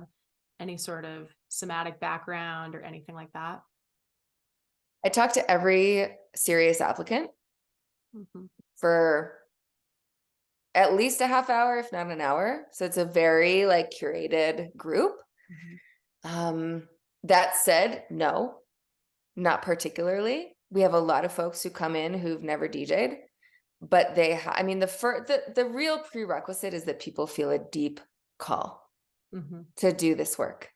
any sort of somatic background or anything like that? I talk to every serious applicant Mhm, for at least a half hour, if not an hour. So it's a very like curated group. mhm, That said, no, not particularly. We have a lot of folks who come in who've never DJ'd, but I mean, the real prerequisite is that people feel a deep call mhm, to do this work.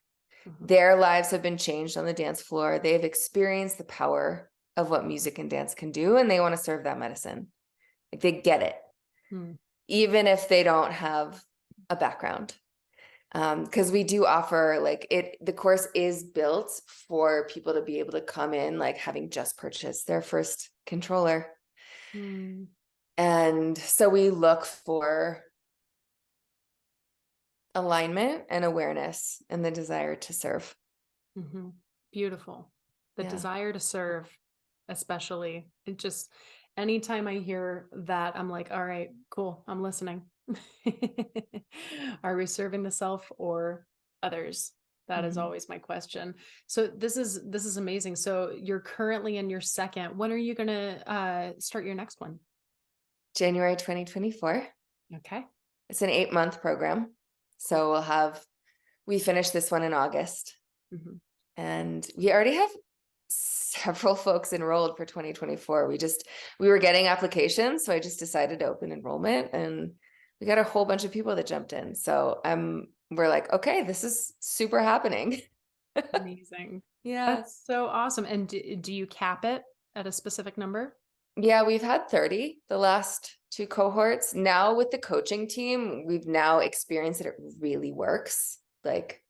mhm, Their lives have been changed on the dance floor. They've experienced the power of what music and dance can do, and they want to serve that medicine. Like they get it, mm, even if they don't have a background. Because we do offer like the course is built for people to be able to come in like having just purchased their first controller. mm, And so we look for alignment and awareness and the desire to serve. mhm. Beautiful. The Yeah. desire to serve, especially, it just, Anytime I hear that, I'm like, all right, cool, I'm listening. Are we serving the self or others? That is Mhm. always my question. So this is amazing. So you're currently in your second. When are you gonna start your next one? January 2024. Okay, It's an 8-month program. cool. So we finished this one in August, Mhm. and we already have several folks enrolled for 2024. We were getting applications, so I just decided to open enrollment, and we got a whole bunch of people that jumped in. So we're like, okay, this is super happening. Amazing. Yeah. That's so awesome. And do you cap it at a specific number? Yeah, we've had 30 the last 2 cohorts. Now with the coaching team, we've now experienced that it really works. Like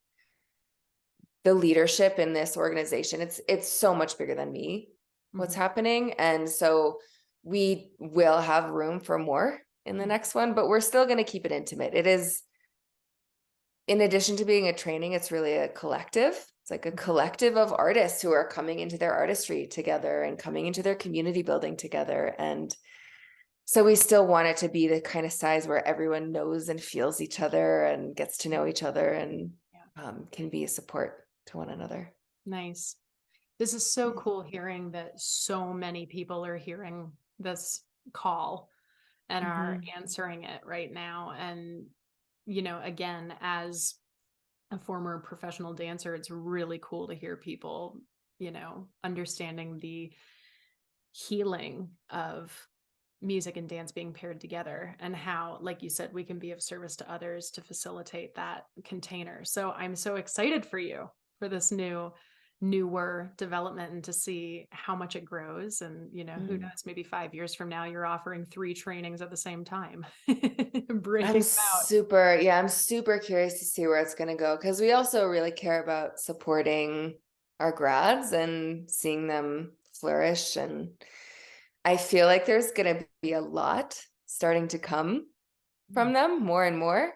the leadership in this organization, it's so much bigger than me, what's Mhm. happening. And so we will have room for more in the Mhm. next one, but we're still going to keep it intimate. It is, in addition to being a training, it's really a collective. It's like a Mhm. collective of artists who are coming into their artistry together and coming into their community building together. And so we still want it to be the kind of size where everyone knows and feels each other and gets to know each other, and Yeah. can be a support to one another. Nice. This is so Yeah. cool hearing that so many people are hearing this call and are Mhm. answering it right now. And, again, as a former professional dancer, it's really cool to hear people, understanding the healing of music and dance being paired together and how, like you said, we can be of service to others to facilitate that container. So I'm so excited for you for this newer development and to see how much it grows. And, who Mm. knows, maybe 5 years from now, you're offering 3 trainings at the same time, I'm breaking them out. super, yeah, I'm super curious to see where it's going to go, because we also really care about supporting our grads and seeing them flourish. And I feel like there's going to be a lot starting to come from them, more and more,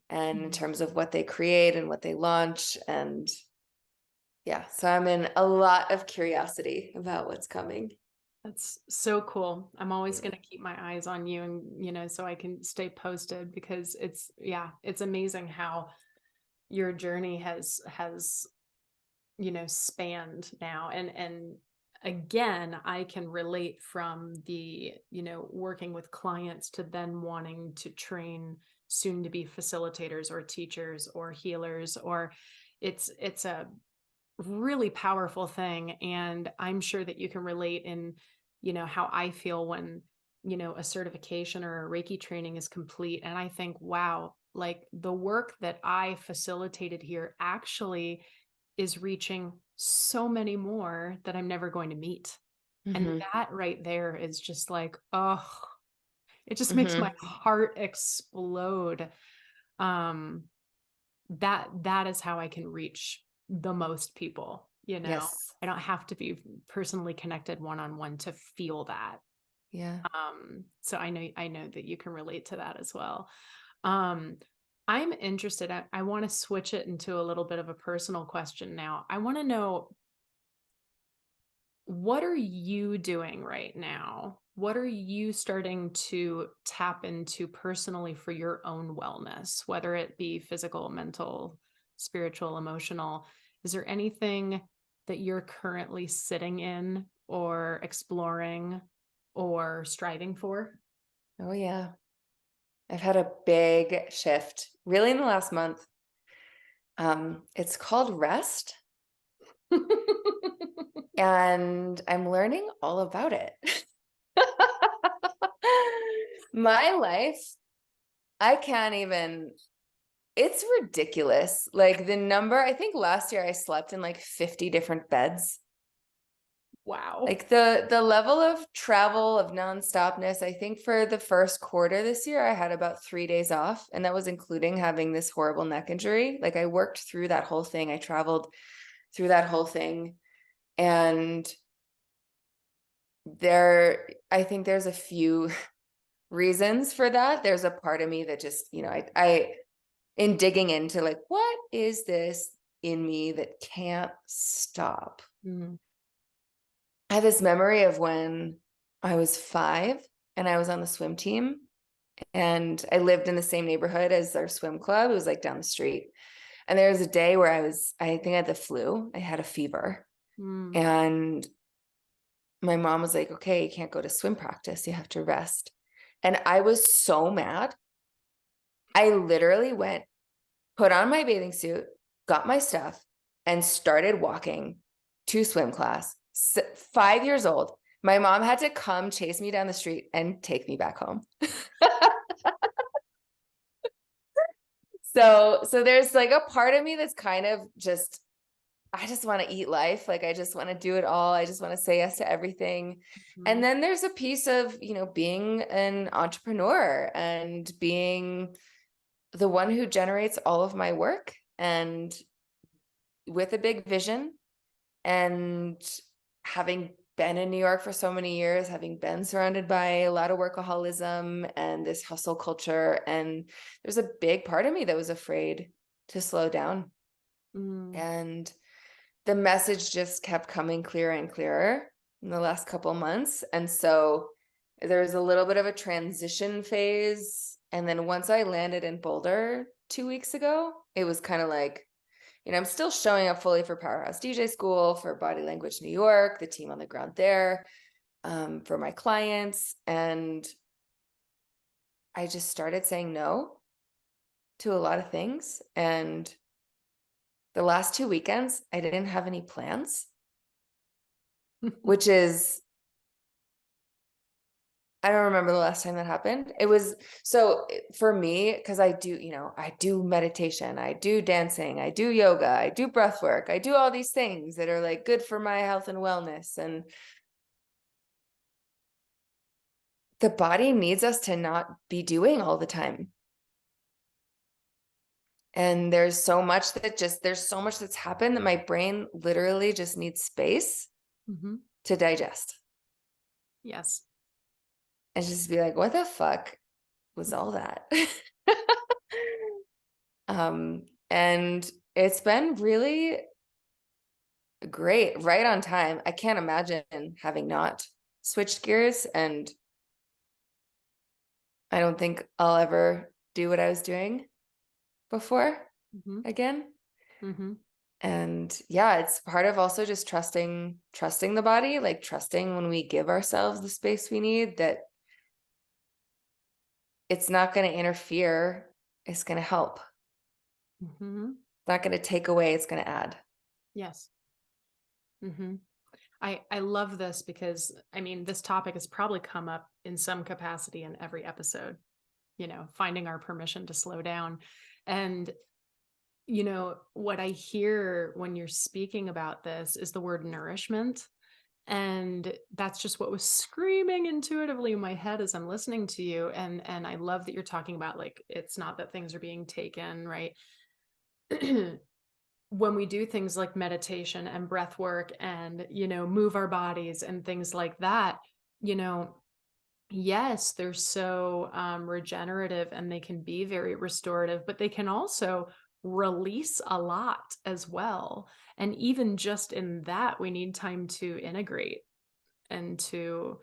and in Mhm. terms of what they create and what they launch. And yeah, so I'm in a lot of curiosity about what's coming. That's so cool. I'm always Yeah. going to keep my eyes on you and, so I can stay posted because yeah, it's amazing how your journey has spanned now. And again, I can relate from the, working with clients to then wanting to train soon to be facilitators or teachers or healers, or it's a really powerful thing. And I'm sure that you can relate in, how I feel when, a certification or a Reiki training is complete. And I think, wow, like the work that I facilitated here actually is reaching so many more that I'm never going to meet. And Hmm. that right there is just like, oh, it just makes my Hmm. heart explode. Um, that is how I can reach the most people, Yes. I don't have to be personally connected one-on-one to feel that. Yeah. So I know that you can relate to that as well. Um, I'm interested. I want to switch it into a little bit of a personal question now. I want to know, what are you doing right now? What are you starting to tap into personally for your own wellness, whether it be physical, mental, spiritual, emotional? Is there anything that you're currently sitting in or exploring or striving for? Oh, yeah. I've had a big shift really in the last month. It's called rest, and I'm learning all about it. My life, I can't even, it's ridiculous. Like the number, I think last year I slept in like 50 different beds. Wow. Like the level of travel, of nonstopness, I think for the first quarter this year, I had about 3 days off, and that was including having this horrible neck injury. Like I worked through that whole thing. I traveled through that whole thing. And I think there's a few reasons for that. There's a part of me that just, I in digging into like, what is this in me that can't stop? Mhm. I have this memory of when I was 5 and I was on the swim team, and I lived in the same neighborhood as our swim club. It was like down the street. And there was a day where I think I had the flu. I had a fever. Mm. And my mom was like, okay, you can't go to swim practice. You have to rest. And I was so mad. I literally went, put on my bathing suit, got my stuff, and started walking to swim class. 5 years old. My mom had to come chase me down the street and take me back home. So there's like a part of me that's kind of just, I just want to eat life. Like, I just want to do it all. I just want to say yes to everything. And Mhm. then there's a piece of, being an entrepreneur and being the one who generates all of my work, and with a big vision, and having been in New York for so many years, having been surrounded by a lot of workaholism and this hustle culture. And there's a big part of me that was afraid to slow down. Mm. And the message just kept coming clearer and clearer in the last couple months. And so there was a little bit of a transition phase. And then once I landed in Boulder 2 weeks ago, it was kind of like, I'm still showing up fully for Powerhouse DJ School, for Body Language New York, the team on the ground there, for my clients. And I just started saying no to a lot of things. And the last 2 weekends, I didn't have any plans, which is, I don't remember the last time that happened. It was so for me, because I do meditation, I do dancing, I do yoga, I do breath work, I do all these things that are like good for my health and wellness. And the body needs us to not be doing all the time. And there's so much that's happened that my brain literally just needs space Mhm. to digest. Yes. And just be like, what the fuck was all that? And it's been really great, right on time. I can't imagine having not switched gears, and I don't think I'll ever do what I was doing before Mhm. again. Mhm. And yeah, it's part of also just trusting the body, like trusting when we give ourselves the space we need, that it's not going to interfere, it's going to help. Mhm. It's not going to take away, it's going to add. Yes. Mhm. I love this because I mean this topic has probably come up in some capacity in every episode, finding our permission to slow down. And what I hear when you're speaking about this is the word nourishment. And that's just what was screaming intuitively in my head as I'm listening to you. And I love that you're talking about, like, it's not that things are being taken, right? When we do things like meditation and breath work and, move our bodies and things like that, you know, yes, they're so regenerative and they can be very restorative, but they can also release a lot as well. And even just in that, we need time to integrate and to,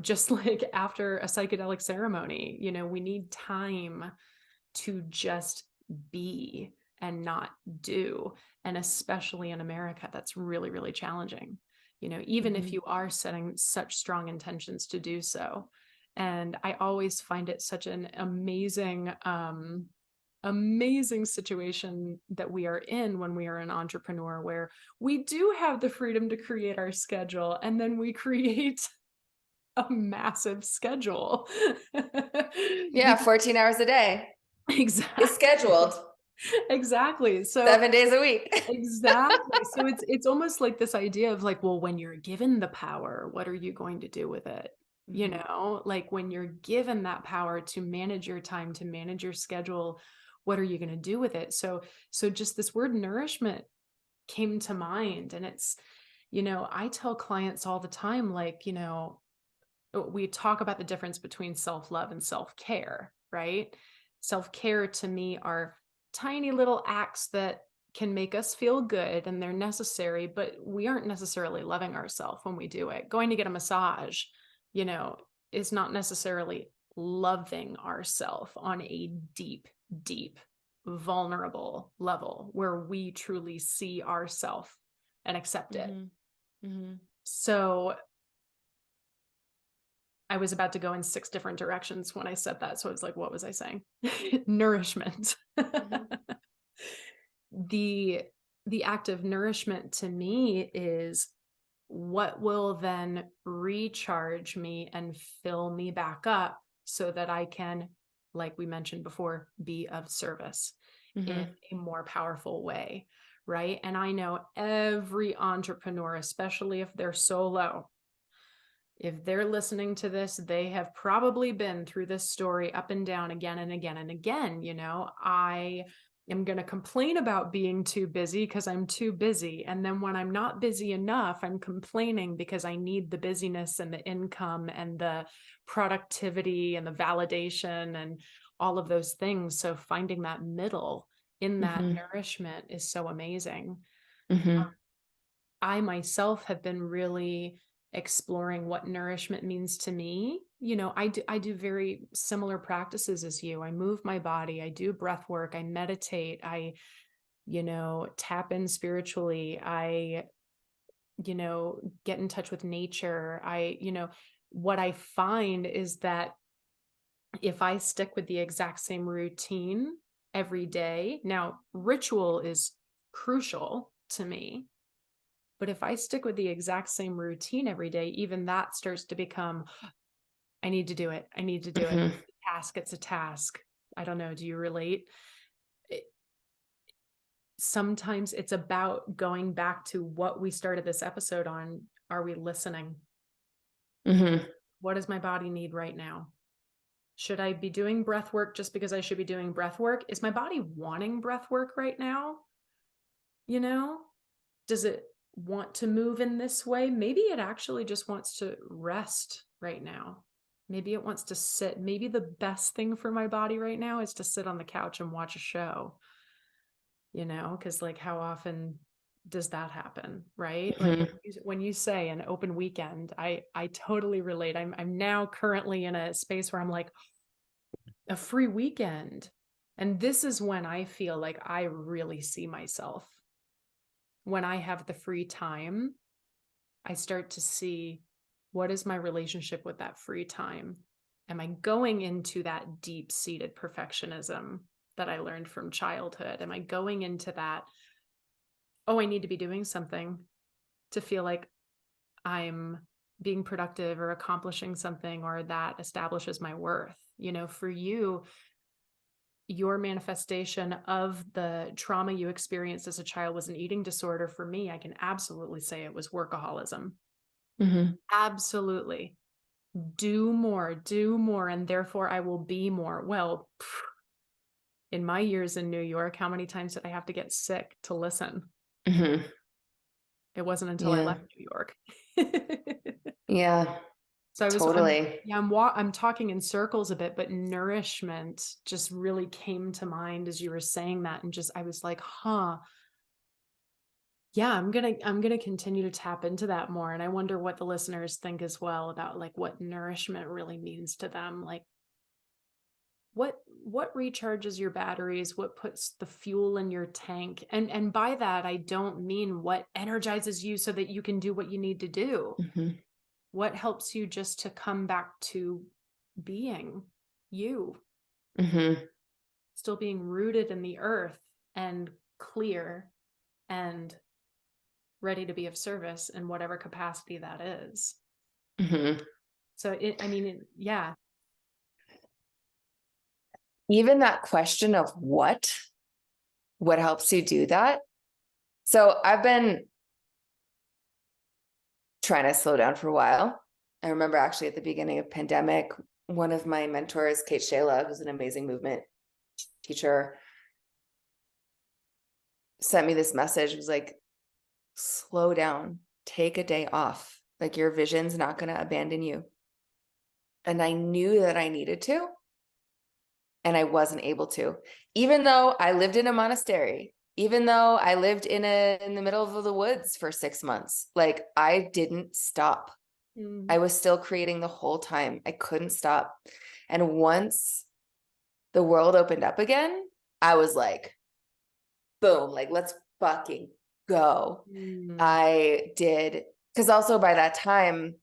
just like after a psychedelic ceremony, we need time to just be and not do. And especially in America, that's really, really challenging, even if Mhm. you are setting such strong intentions to do so. And I always find it such an amazing situation that we are in when we are an entrepreneur, where we do have the freedom to create our schedule and then we create a massive schedule. Yeah, 14 hours a day is Exactly. scheduled Exactly. So 7 days a week. exactly. So it's almost like this idea of like, well, when you're given the power, what are you going to do with it? Mhm. Like when you're given that power to manage your time, to manage your schedule, what are you going to do with it? So just this word nourishment came to mind. And it's, I tell clients all the time, like, we talk about the difference between self-love and self-care, right? Self-care to me are tiny little acts that can make us feel good and they're necessary, but we aren't necessarily loving ourselves when we do it. Going to get a massage is not necessarily loving ourself on a deep, deep, vulnerable level where we truly see ourself and accept it. So I was about to go in 6 different directions when I said that. So I was like, what was I saying? Nourishment. The act of nourishment to me is what will then recharge me and fill me back up so that I can, like we mentioned before, be of service in a more powerful way, right? And I know every entrepreneur, especially if they're solo, if they're listening to this, they have probably been through this story up and down again and again and again. I am going to complain about being too busy because I'm too busy. And then when I'm not busy enough, I'm complaining because I need the busyness and the income and the productivity and the validation and all of those things. So finding that middle in that nourishment is so amazing. I myself have been really exploring what nourishment means to me. I do very similar practices as you. I move my body, I do breath work, I meditate, I tap in spiritually, I get in touch with nature. What I find is that if I stick with the exact same routine every day, now ritual is crucial to me. But if I stick with the exact same routine every day, even that starts to become, I need to do it. I need to do it. It's a task. I don't know. Do you relate? Sometimes it's about going back to what we started this episode on. Are we listening? What does my body need right now? Should I be doing breath work just because I should be doing breath work? Is my body wanting breath work right now? Does it want to move in this way? Maybe it actually just wants to rest right now. Maybe it wants to sit. Maybe the best thing for my body right now is to sit on the couch and watch a show, because like how often does that happen, right? Like when you say an open weekend, I totally relate. I'm now currently in a space where I'm like, a free weekend. And this is when I feel like I really see myself. When I have the free time, I start to see, what is my relationship with that free time? Am I going into that deep-seated perfectionism that I learned from childhood? Am I going into that, oh, I need to be doing something to feel like I'm being productive or accomplishing something, or that establishes my worth? For you, your manifestation of the trauma you experienced as a child was an eating disorder. For me, I can absolutely say it was workaholism. Absolutely. Do more, and therefore I will be more. Well, in my years in New York, how many times did I have to get sick to listen? It wasn't until I left New York. So I'm talking in circles a bit, but nourishment just really came to mind as you were saying that. And I was like, yeah, I'm going to continue to tap into that more. And I wonder what the listeners think as well about like what nourishment really means to them. Like what recharges your batteries, what puts the fuel in your tank. And by that, I don't mean what energizes you so that you can do what you need to do. What helps you just to come back to being you, still being rooted in the earth and clear and ready to be of service in whatever capacity that is. So yeah. Even that question of what helps you do that? So I've been trying to slow down for a while. I remember actually at the beginning of pandemic, one of my mentors, Kate Shayla, who's an amazing movement teacher, sent me this message. It was like, slow down, take a day off. Like your vision's not going to abandon you. And I knew that I needed to, and I wasn't able to, even though I lived in a monastery, even though I lived in the middle of the woods for 6 months. Like I didn't stop. I was still creating the whole time. I couldn't stop. And once the world opened up again, I was like, boom, like, let's fucking go. Mm. I did, because also by that time,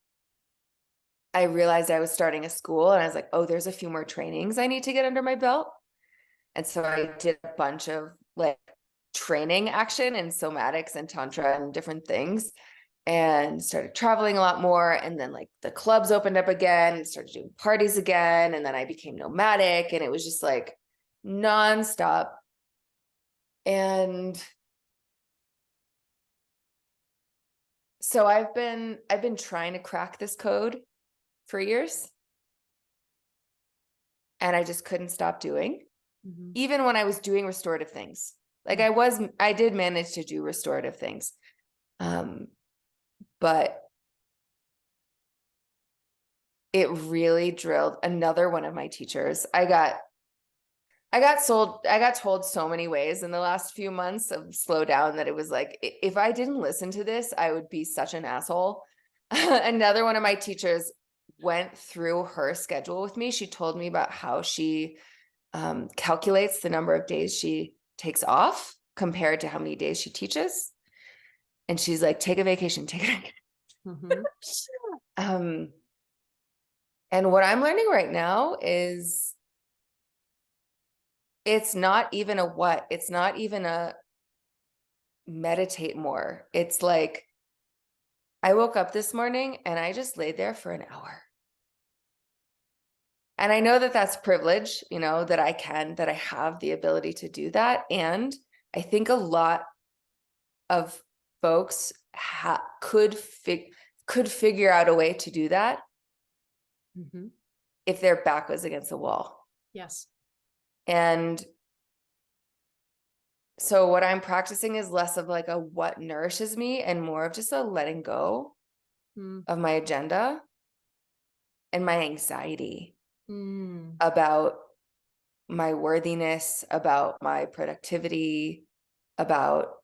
I realized I was starting a school and I was like, oh, there's a few more trainings I need to get under my belt. And so I did a bunch of like training action in somatics and tantra and different things, and started traveling a lot more. And then like the clubs opened up again, started doing parties again. And then I became nomadic, and it was just like nonstop. And so I've been trying to crack this code for years, and I just couldn't stop doing, Mhm. even when I was doing restorative things. Like Mm. I did manage to do restorative things. But it really drilled another one of my teachers. I got told so many ways in the last few months of slow down that it was like, if I didn't listen to this, I would be such an asshole. Another one of my teachers went through her schedule with me. She told me about how she calculates the number of days she takes off compared to how many days she teaches. And she's like, take a vacation, take a vacation. Mhm. Um, and what I'm learning right now is it's not even a what, it's not even a meditate more. It's like I woke up this morning and I just laid there for an hour. And I know that that's privilege, that that I have the ability to do that. And I think a lot of folks could figure out a way to do that Mhm. if their back was against the wall. Yes. And so what I'm practicing is less of like a what nourishes me and more of just a letting go Mm. of my agenda and my anxiety Mm. about my worthiness, about my productivity, about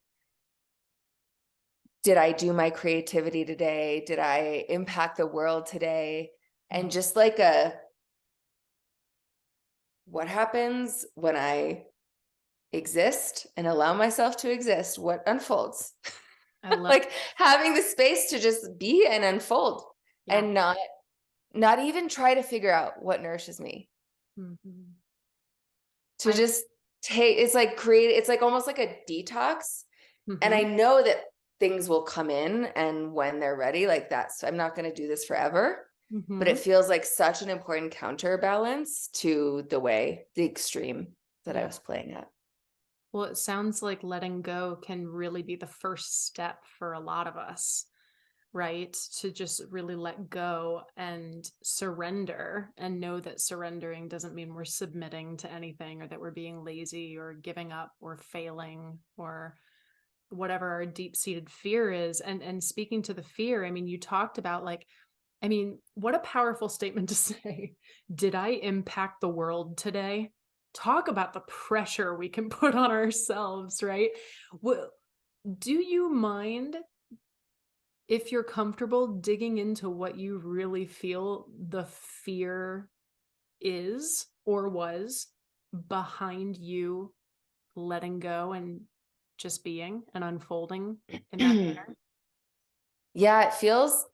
did I do my creativity today? Did I impact the world today? And just like what happens when I exist and allow myself to exist? What unfolds? I love. Like having the space to just be and unfold, Yeah. and not even try to figure out what nourishes me, Mhm. to I. just it's like almost like a detox. And I Mhm. know that things will come in, and when they're ready, like I'm not going to do this forever, but it Mhm. feels like such an important counterbalance to the extreme that I Yeah. was playing at. Well, it sounds like letting go can really be the first step for a lot of us, right? To just really let go and surrender and know that surrendering doesn't mean we're submitting to anything or that we're being lazy or giving up or failing or whatever our deep-seated fear is. And speaking to the fear, I mean, you talked about like, I mean, what a powerful statement to say. Did I impact the world today? Talk about the pressure we can put on ourselves, right? Well, do you mind, if you're comfortable, digging into what you really feel the fear is or was behind you letting go and just being and unfolding in that manner? Yeah,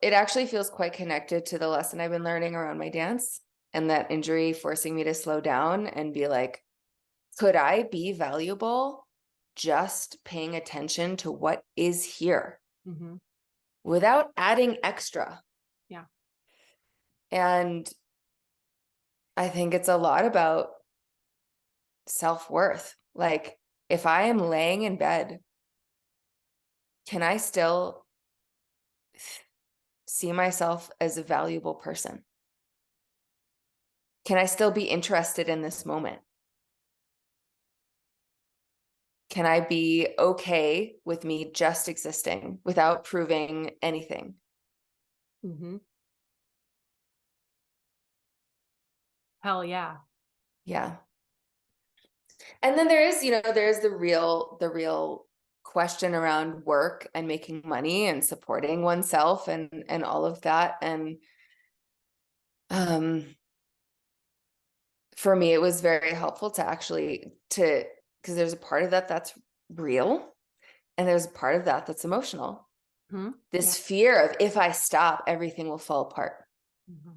it actually feels quite connected to the lesson I've been learning around my dance, and that injury forcing me to slow down and be like, could I be valuable just paying attention to what is here Hmm. without adding extra? Yeah. And I think it's a lot about self-worth. Like, if I am laying in bed, can I still see myself as a valuable person? Can I still be interested in this moment? Can I be okay with me just existing without proving anything? Hmm. Hell yeah. Yeah. And then there's the real question around work and making money and supporting oneself and all of that. And for me, it was very helpful to actually because there's a part of that that's real, and there's a part of that that's emotional. Mm-hmm. This fear of, if I stop, everything will fall apart. Mm-hmm.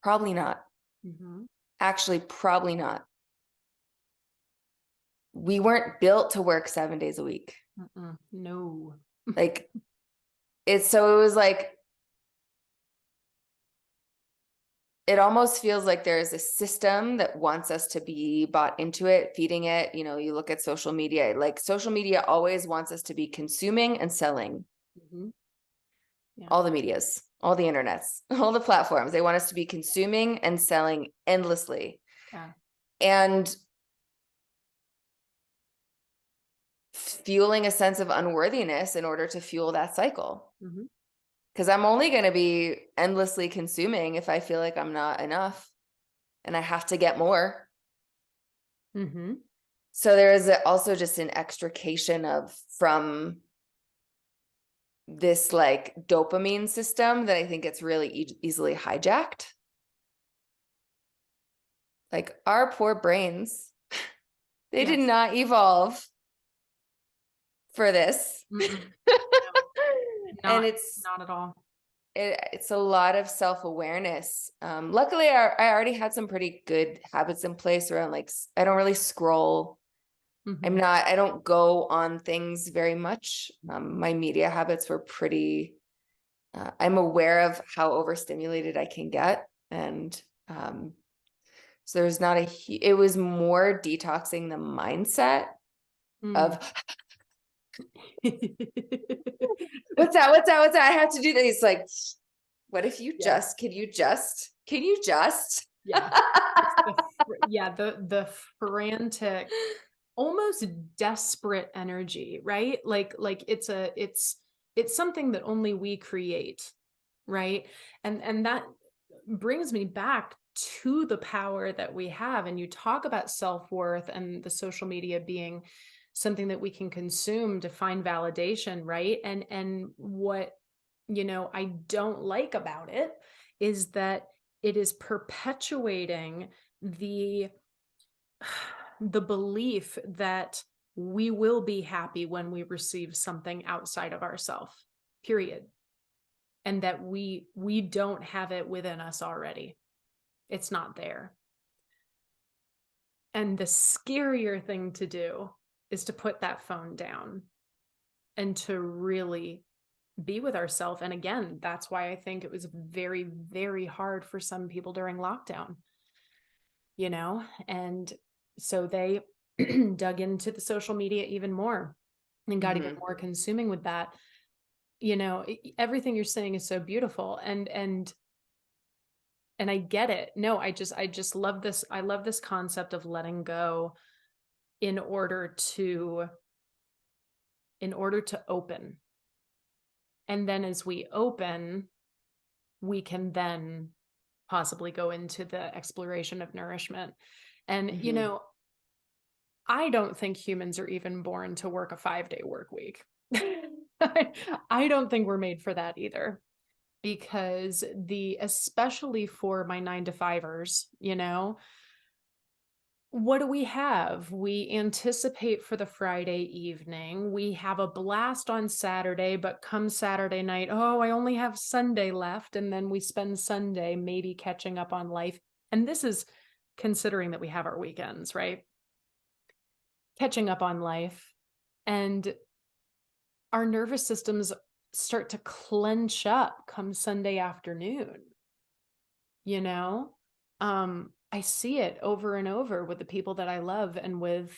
Probably not. Mm-hmm. Actually, probably not. We weren't built to work 7 days a week. No. Like it was like, it almost feels like there's a system that wants us to be bought into it, feeding it. You know, you look at social media, like social media always wants us to be consuming and selling. Mm-hmm. Yeah. All the medias, all the internets, all the platforms, they want us to be consuming and selling endlessly. Yeah. And fueling a sense of unworthiness in order to fuel that cycle. Mm-hmm. Because I'm only going to be endlessly consuming if I feel like I'm not enough and I have to get more. Mm-hmm. So there is also just an extrication from this like dopamine system that I think it's really easily hijacked. Like our poor brains, they did Yes. not evolve for this. Mm-mm. And Not at all. it's a lot of self-awareness. Luckily I already had some pretty good habits in place around, like, I don't really scroll. Mm-hmm. I don't go on things very much. My media habits were pretty, I'm aware of how overstimulated I can get. And so there's not it was more detoxing the mindset Mm. of, what's that? I have to do this. It's like, what if you Yeah. can you just? Yeah. The frantic, almost desperate energy, right? Like it's something that only we create, right? And that brings me back to the power that we have. And you talk about self-worth and the social media being something that we can consume to find validation, right? And what, I don't like about it is that it is perpetuating the the belief that we will be happy when we receive something outside of ourselves, period. And that we don't have it within us already. It's not there. And the scarier thing to do is to put that phone down and to really be with ourselves. And again, that's why I think it was very, very hard for some people during lockdown, and so they dug into the social media even more and got even more consuming with that. Everything you're saying is so beautiful, and I get it. No, I just love this. I love this concept of letting go in order to open. And then as we open, we can then possibly go into the exploration of nourishment. And I don't think humans are even born to work a 5-day work week. I don't think we're made for that either, because especially for my 9 to 5ers, what do we have? We anticipate for the Friday evening. We have a blast on Saturday, but come Saturday night, oh, I only have Sunday left. And then we spend Sunday maybe catching up on life. And this is considering that we have our weekends, right? Catching up on life. And our nervous systems start to clench up come Sunday afternoon. you know I see it over and over with the people that I love and with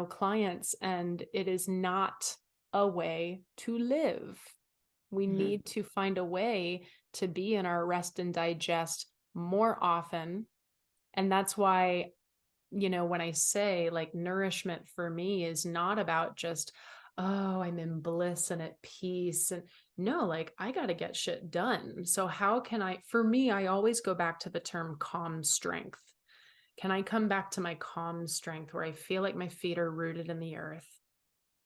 clients, and it is not a way to live. We need to find a way to be in our rest and digest more often. And that's why, when I say like nourishment for me is not about just, oh, I'm in bliss and at peace. And no, like I got to get shit done. So how can for me, I always go back to the term calm strength. Can I come back to my calm strength where I feel like my feet are rooted in the earth?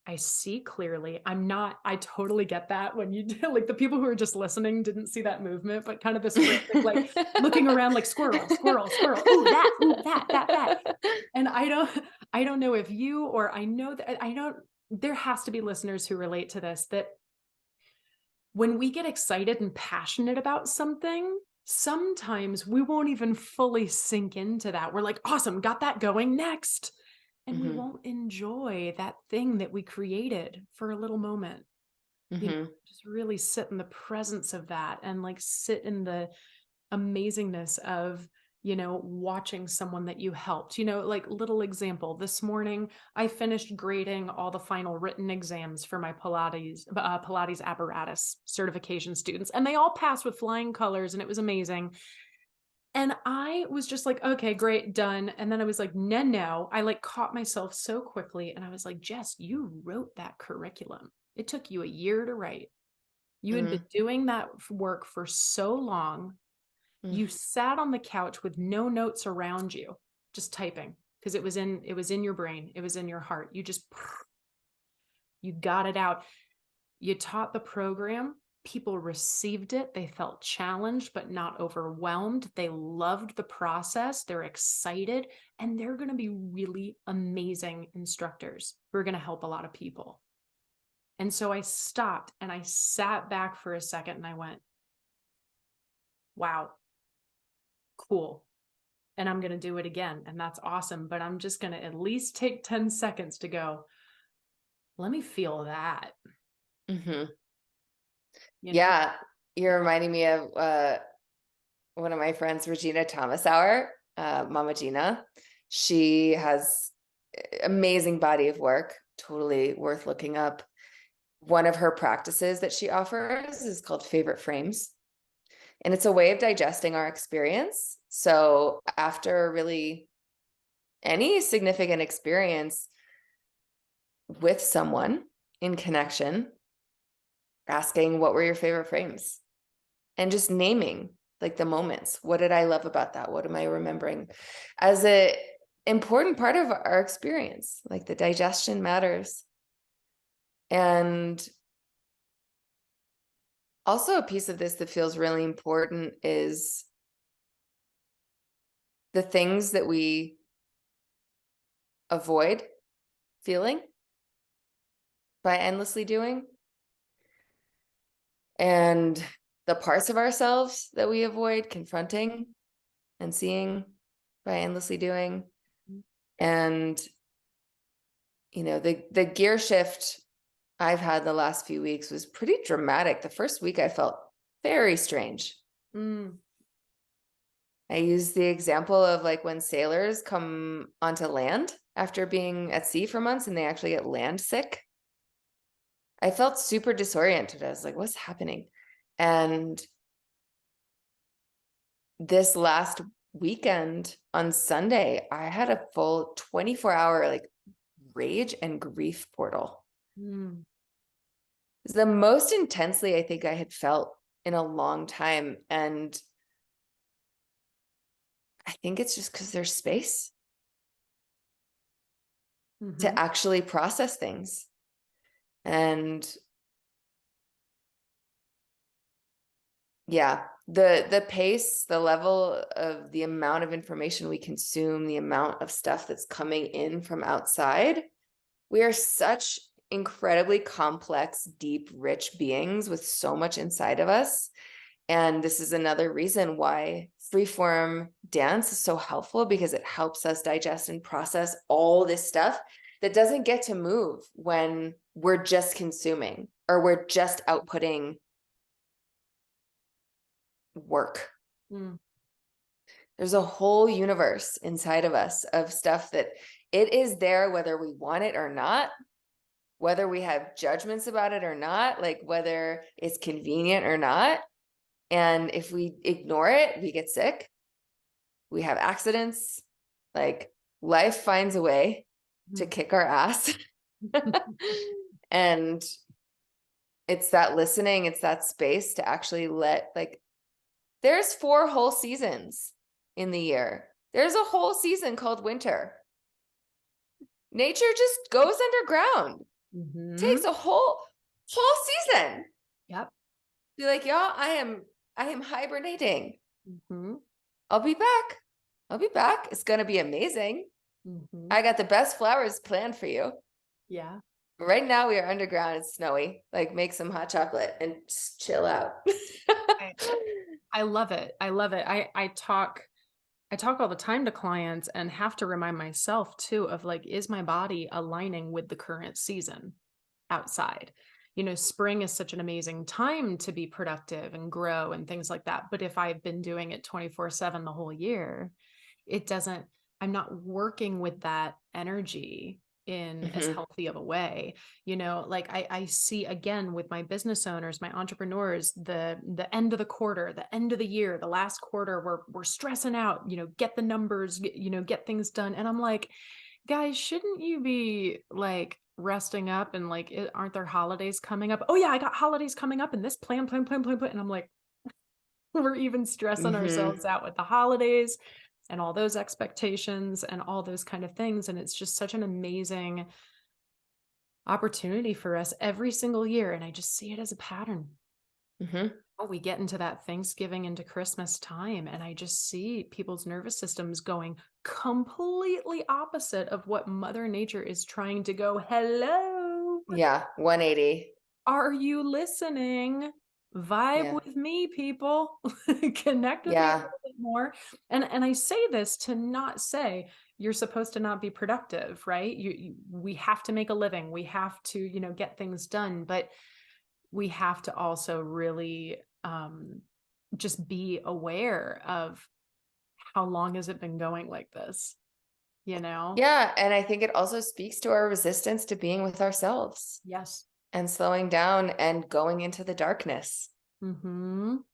I see clearly. I totally get that when you do, like, the people who are just listening didn't see that movement, but kind of this frantic, like, looking around like squirrel, squirrel, squirrel. Ooh, that. And I don't know if you, or I know that I don't, there has to be listeners who relate to this, that when we get excited and passionate about something, sometimes we won't even fully sink into that. We're like, awesome, got that going, next. And we Mhm, won't enjoy that thing that we created for a little moment. mhm, Just really sit in the presence of that, and like sit in the amazingness of, watching someone that you helped. Like, little example, this morning I finished grading all the final written exams for my Pilates apparatus certification students, and they all passed with flying colors, and it was amazing. And I was just like, okay, great, done. And then I was like, no. I like caught myself so quickly, and I was like, Jess, you wrote that curriculum. It took you a year to write. You had been mhm, doing that work for so long. mm. You sat on the couch with no notes around you, just typing, because it was in your brain, it was in your heart. You got it out. You taught the program. People received it. They felt challenged, but not overwhelmed. They loved the process. They're excited, and they're going to be really amazing instructors who are going to help a lot of people. And so I stopped and I sat back for a second and I went, wow, cool. And I'm going to do it again. And that's awesome. But I'm just going to at least take 10 seconds to go, let me feel that, Mhm. you know? Yeah, you're reminding me of one of my friends, Regina Thomasauer, Mama Gina. She has amazing body of work, totally worth looking up. One of her practices that she offers is called Favorite Frames, and it's a way of digesting our experience. So after really any significant experience with someone in connection, asking what were your favorite frames and just naming like the moments. What did I love about that? What am I remembering as a important part of our experience? Like the digestion matters. And also a piece of this that feels really important is the things that we avoid feeling by endlessly doing, and the parts of ourselves that we avoid confronting and seeing by endlessly doing. And the gear shift I've had the last few weeks was pretty dramatic. The first week I felt very strange. Mm, I use the example of like when sailors come onto land after being at sea for months and they actually get land sick. I felt super disoriented. I was like, what's happening? And this last weekend on Sunday, I had a full 24-hour like rage and grief portal. mm, It's the most intensely I think I had felt in a long time. And I think it's just because there's space to mhm, actually process things. And yeah, the pace, the level of the amount of information we consume, the amount of stuff that's coming in from outside. We are such incredibly complex, deep, rich beings with so much inside of us. And this is another reason why freeform dance is so helpful, because it helps us digest and process all this stuff that doesn't get to move when we're just consuming or we're just outputting work. mm, There's a whole universe inside of us of stuff that it is there whether we want it or not, whether we have judgments about it or not, like whether it's convenient or not. And if we ignore it, we get sick. We have accidents. Like life finds a way to mm. kick our ass. And it's that listening, it's that space to actually there's 4 whole seasons in the year. There's a whole season called winter. Nature just goes underground. Takes a whole season. Yep. Be like, y'all, I am hibernating. Mhm. I'll be back. I'll be back. It's gonna be amazing. Mhm. I got the best flowers planned for you. Yeah. Right now we are underground. It's snowy. Like make some hot chocolate and just chill out. I I love it. I love it. I talk all the time to clients and have to remind myself too of like, is my body aligning with the current season outside? Spring is such an amazing time to be productive and grow and things like that. But if I've been doing it 24/7 the whole year, it doesn't, I'm not working with that energy in as Mhm. healthy of a way. Like I see again with my business owners, my entrepreneurs, the end of the quarter, the end of the year, the last quarter, we're stressing out, get the numbers, get things done. And I'm like, guys, shouldn't you be like resting up and like aren't there holidays coming up? Oh yeah, I got holidays coming up and this plan. And I'm like, we're even stressing Mhm. ourselves out with the holidays and all those expectations and all those kind of things. And it's just such an amazing opportunity for us every single year. And I just see it as a pattern. Mhm. Oh, we get into that Thanksgiving into Christmas time, and I just see people's nervous systems going completely opposite of what Mother Nature is trying to go, hello. Yeah, 180. Are you listening? Vibe Yeah. with me, people. Connect with me a Yeah. little bit more. And I say this to not say you're supposed to not be productive, right? We have to make a living. We have to, get things done, but we have to also really just be aware of how long has it been going like this, you know? Yeah, and I think it also speaks to our resistance to being with ourselves Yes. and slowing down and going into the darkness. Mhm.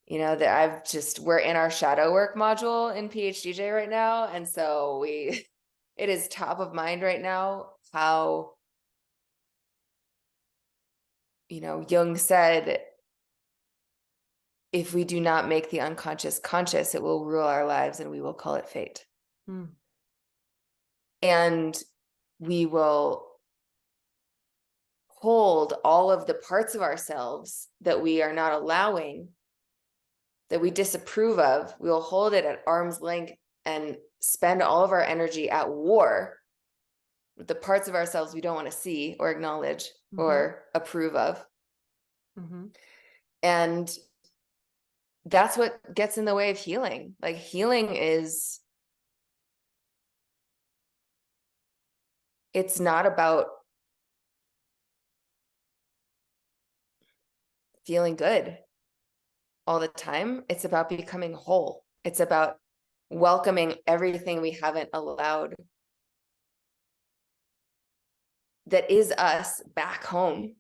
That we're in our shadow work module in PhDJ right now. And so it is top of mind right now how, Jung said, if we do not make the unconscious conscious, it will rule our lives and we will call it fate. Mm. And we will hold all of the parts of ourselves that we are not allowing, that we disapprove of. We will hold it at arm's length and spend all of our energy at war with the parts of ourselves we don't want to see or acknowledge Mhm. or approve of. Mhm. And that's what gets in the way of healing. Like healing it's not about feeling good all the time. It's about becoming whole. It's about welcoming everything we haven't allowed that is us back home,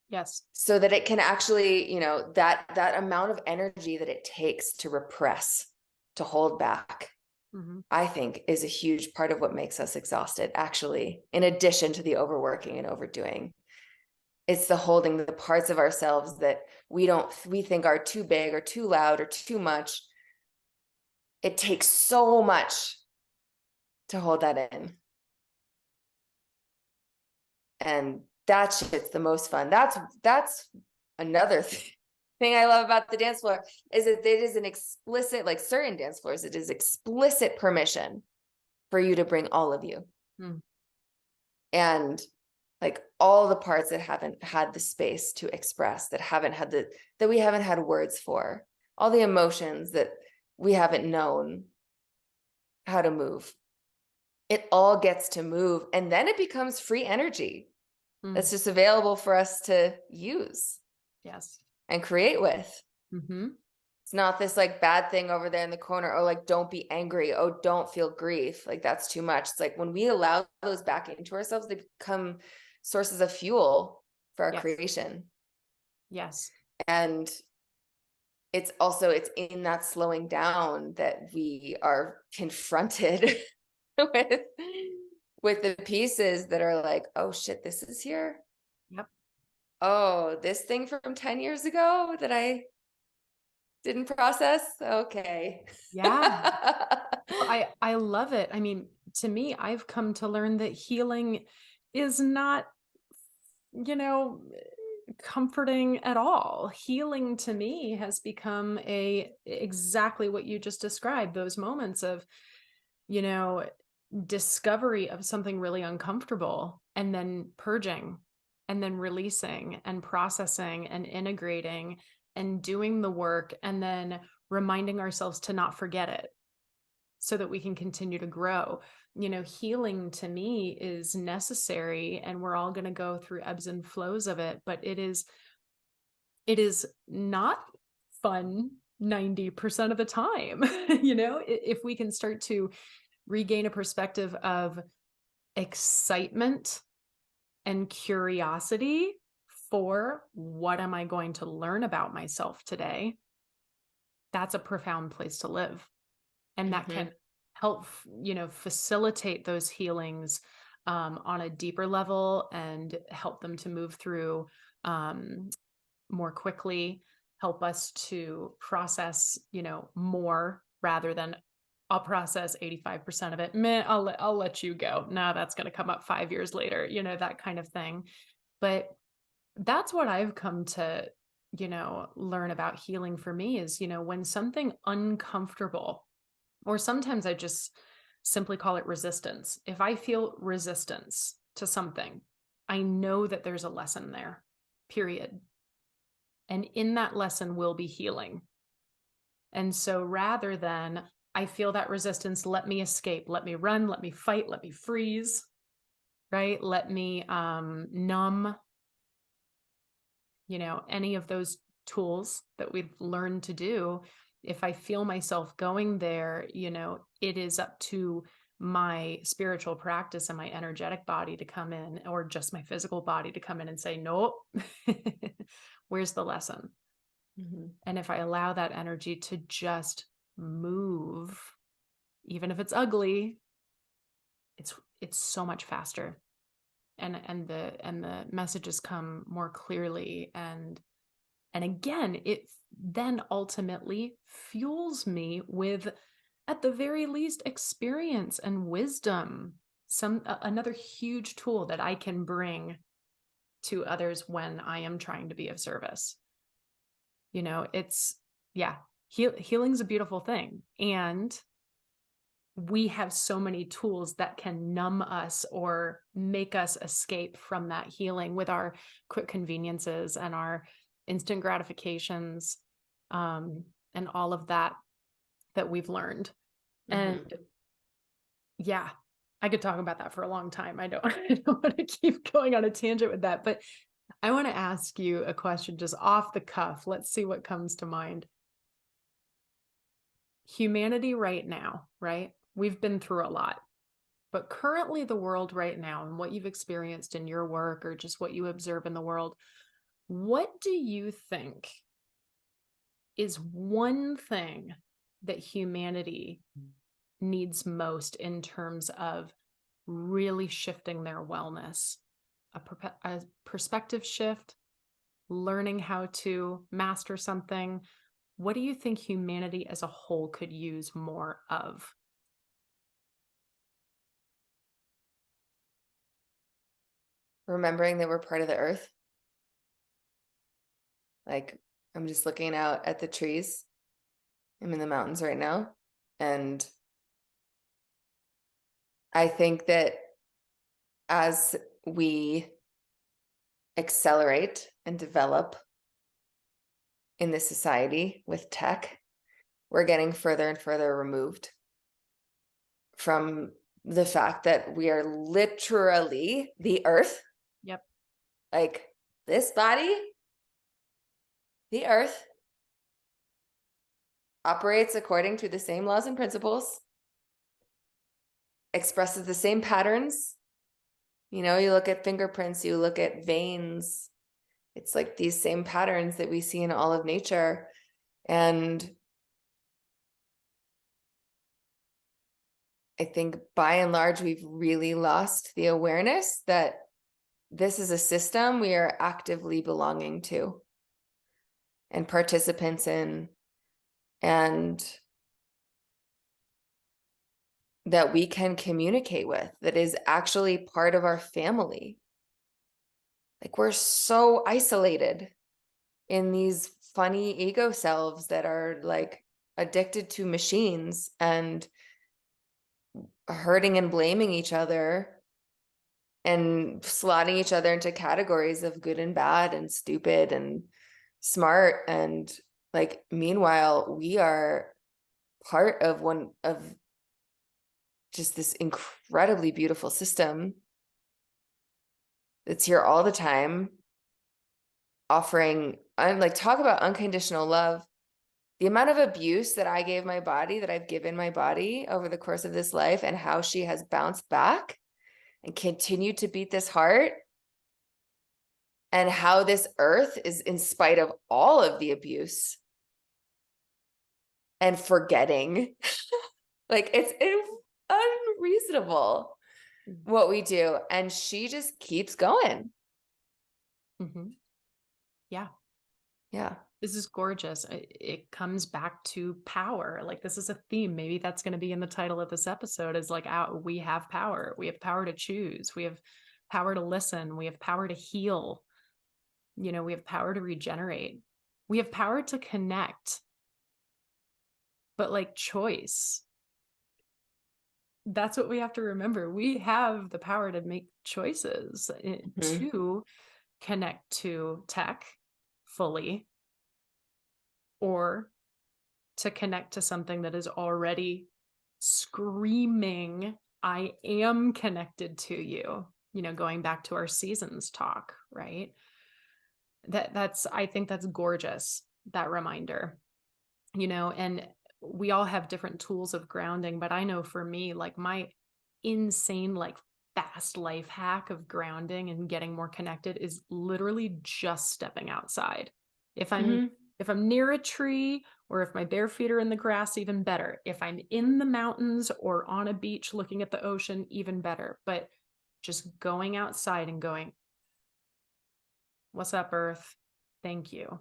Yes. so that it can actually, that amount of energy that it takes to repress, to hold back, Mhm. I think is a huge part of what makes us exhausted, actually, in addition to the overworking and overdoing. It's the holding the parts of ourselves that we think are too big or too loud or too much. It takes so much to hold that in. And that shit's the most fun. That's another thing I love about the dance floor is that it is an explicit, like certain dance floors, it is explicit permission for you to bring all of you. Mm. And like all the parts that haven't had the space to express, that we haven't had words for, all the emotions that we haven't known how to move. It all gets to move, and then it becomes free energy Mm. that's just available for us to use Yes. and create with. Mhm. It's not this like bad thing over there in the corner. Oh, like, don't be angry. Oh, don't feel grief. Like, that's too much. It's like when we allow those back into ourselves, they become sources of fuel for our Yes. creation. Yes. And it's in that slowing down that we are confronted with the pieces that are like, oh shit, this is here. Yep. Oh, this thing from 10 years ago that I didn't process. Okay. Yeah. I love it. I mean, to me, I've come to learn that healing is not, you know, comforting at all. Healing to me has become exactly what you just described, those moments of, you know, discovery of something really uncomfortable and then purging and then releasing and processing and integrating and doing the work and then reminding ourselves to not forget it so that we can continue to grow. Healing to me is necessary, and we're all going to go through ebbs and flows of it, but it is not fun 90% of the time. If we can start to regain a perspective of excitement and curiosity for what am I going to learn about myself today, that's a profound place to live. And that Mm-hmm. can help, facilitate those healings on a deeper level and help them to move through more quickly, help us to process, more rather than I'll process 85% of it. Man, I'll let you go. No, that's going to come up 5 years later, that kind of thing. But that's what I've come to, learn about healing for me is, when something uncomfortable, or sometimes I just simply call it resistance. If I feel resistance to something, I know that there's a lesson there, period. And in that lesson will be healing. And so rather than I feel that resistance, let me escape, let me run, let me fight, let me freeze, right? Let me numb, any of those tools that we've learned to do. If I feel myself going there, it is up to my spiritual practice and my energetic body to come in, or just my physical body to come in and say, nope, where's the lesson? Mm-hmm. And if I allow that energy to just move, even if it's ugly, it's so much faster. And the messages come more clearly. And again, it then ultimately fuels me with, at the very least, experience and wisdom. Another huge tool that I can bring to others when I am trying to be of service. It's, yeah, healing's a beautiful thing. And we have so many tools that can numb us or make us escape from that healing with our quick conveniences and our instant gratifications, and all of that we've learned. Mm-hmm. And yeah, I could talk about that for a long time. I don't want to keep going on a tangent with that, but I want to ask you a question just off the cuff. Let's see what comes to mind. Humanity right now, right? We've been through a lot, but currently the world right now and what you've experienced in your work or just what you observe in the world, what do you think is one thing that humanity needs most in terms of really shifting their wellness? A perspective shift, learning how to master something. What do you think humanity as a whole could use more of? Remembering that we're part of the earth. Like, I'm just looking out at the trees. I'm in the mountains right now. And I think that as we accelerate and develop in this society with tech, we're getting further and further removed from the fact that we are literally the earth. Yep. Like this body, the earth, operates according to the same laws and principles, expresses the same patterns. You look at fingerprints, you look at veins. It's like these same patterns that we see in all of nature. And I think by and large, we've really lost the awareness that this is a system we are actively belonging to and participants in. And that we can communicate with, that is actually part of our family. Like, we're so isolated in these funny ego selves that are like addicted to machines and hurting and blaming each other and slotting each other into categories of good and bad and stupid and smart. And like, meanwhile, we are part of one of just this incredibly beautiful system that's here all the time, offering, I'm like, talk about unconditional love. The amount of abuse that I gave my body, that I've given my body over the course of this life, and how she has bounced back and continued to beat this heart, and how this earth is, in spite of all of the abuse and forgetting, like, it's unreasonable what we do. And she just keeps going. Mm-hmm. Yeah. Yeah. This is gorgeous. It comes back to power. Like, this is a theme. Maybe that's going to be in the title of this episode, is like, we have power. We have power to choose. We have power to listen. We have power to heal. We have power to regenerate. We have power to connect. But like, choice, that's what we have to remember. We have the power to make choices, Mhm. to connect to tech fully, or to connect to something that is already screaming, I am connected to you. Going back to our seasons talk, right? I think that's gorgeous, that reminder. And we all have different tools of grounding, but I know for me, like, my insane, like, fast life hack of grounding and getting more connected is literally just stepping outside. If I'm Mhm. if I'm near a tree, or if my bare feet are in the grass, even better. If I'm in the mountains or on a beach looking at the ocean, even better. But just going outside and going, what's up, Earth? Thank you.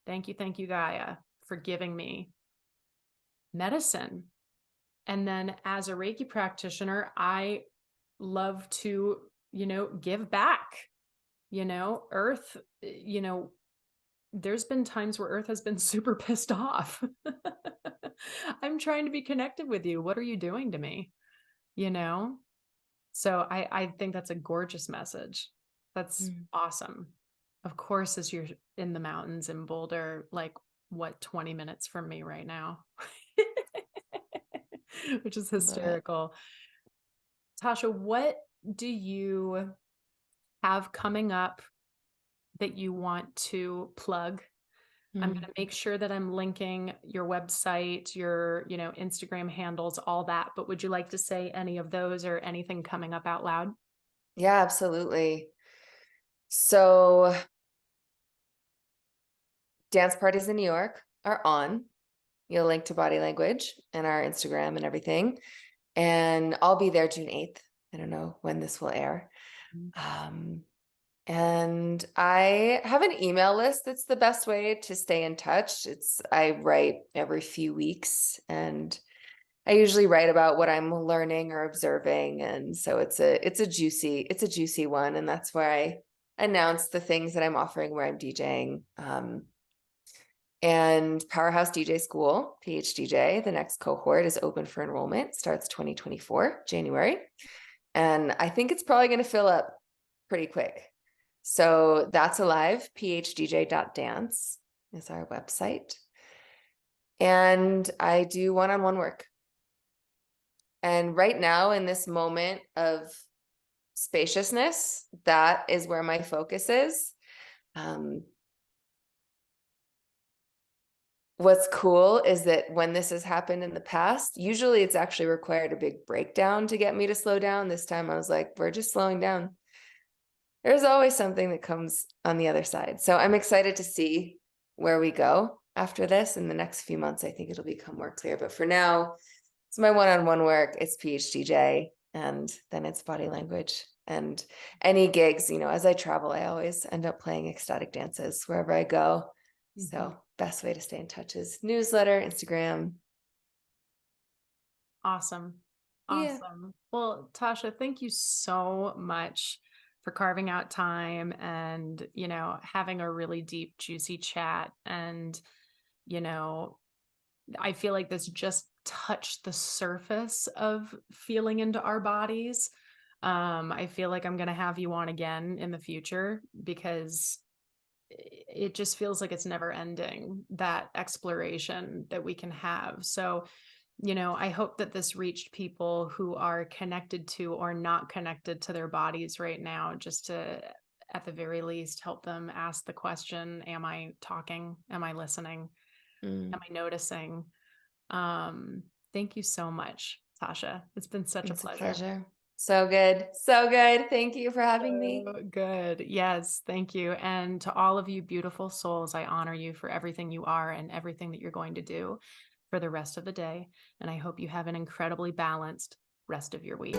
Thank you, Gaia, for giving me medicine. And then as a Reiki practitioner, I love to, give back. Earth, there's been times where Earth has been super pissed off. I'm trying to be connected with you. What are you doing to me? You know? So I think that's a gorgeous message. That's Mm. awesome. Of course, as you're in the mountains in Boulder, like, what, 20 minutes from me right now, which is Love it. hysterical. Tasha, what do you have coming up that you want to plug? I'm going Mm. to make sure that I'm linking your website, your, Instagram handles, all that. But would you like to say any of those, or anything coming up out loud? Yeah, absolutely. So, dance parties in New York are on. You'll link to body language and our Instagram and everything. And I'll be there June 8th. I don't know when this will air. Mm. Um, and I have an email list. That's the best way to stay in touch. I write every few weeks, and I usually write about what I'm learning or observing. And so it's a juicy one. And that's where I announce the things that I'm offering, where I'm DJing. And Powerhouse DJ School, PHDJ, the next cohort is open for enrollment, starts 2024, January. And I think it's probably going to fill up pretty quick. So that's alive. phdj.dance is our website. And I do one-on-one work. And right now, in this moment of spaciousness, that is where my focus is. What's cool is that when this has happened in the past, usually it's actually required a big breakdown to get me to slow down. This time I was like, we're just slowing down. There's always something that comes on the other side. So I'm excited to see where we go after this. In the next few months, I think it'll become more clear. But for now, it's my one-on-one work. It's PHDJ, and then it's body language. And any gigs, as I travel, I always end up playing ecstatic dances wherever I go. Mhm. So best way to stay in touch is newsletter, Instagram. Awesome. Yeah. Awesome. Well, Tasha, thank you so much for carving out time and, having a really deep, juicy chat. And, you know, I feel like this just touched the surface of feeling into our bodies. I feel like I'm going to have you on again in the future because it just feels like it's never ending, that exploration that we can have. So, I hope that this reached people who are connected to or not connected to their bodies right now, just to, at the very least, help them ask the question, am I talking? Am I listening? Mm, Am I noticing? Um, Thank you so much, Tasha. It's been such a it's a pleasure. pleasure. So good. So good. Thank you for having me. So good. Yes, thank you. And to all of you beautiful souls, I honor you for everything you are and everything that you're going to do for the rest of the day. And I hope you have an incredibly balanced rest of your week.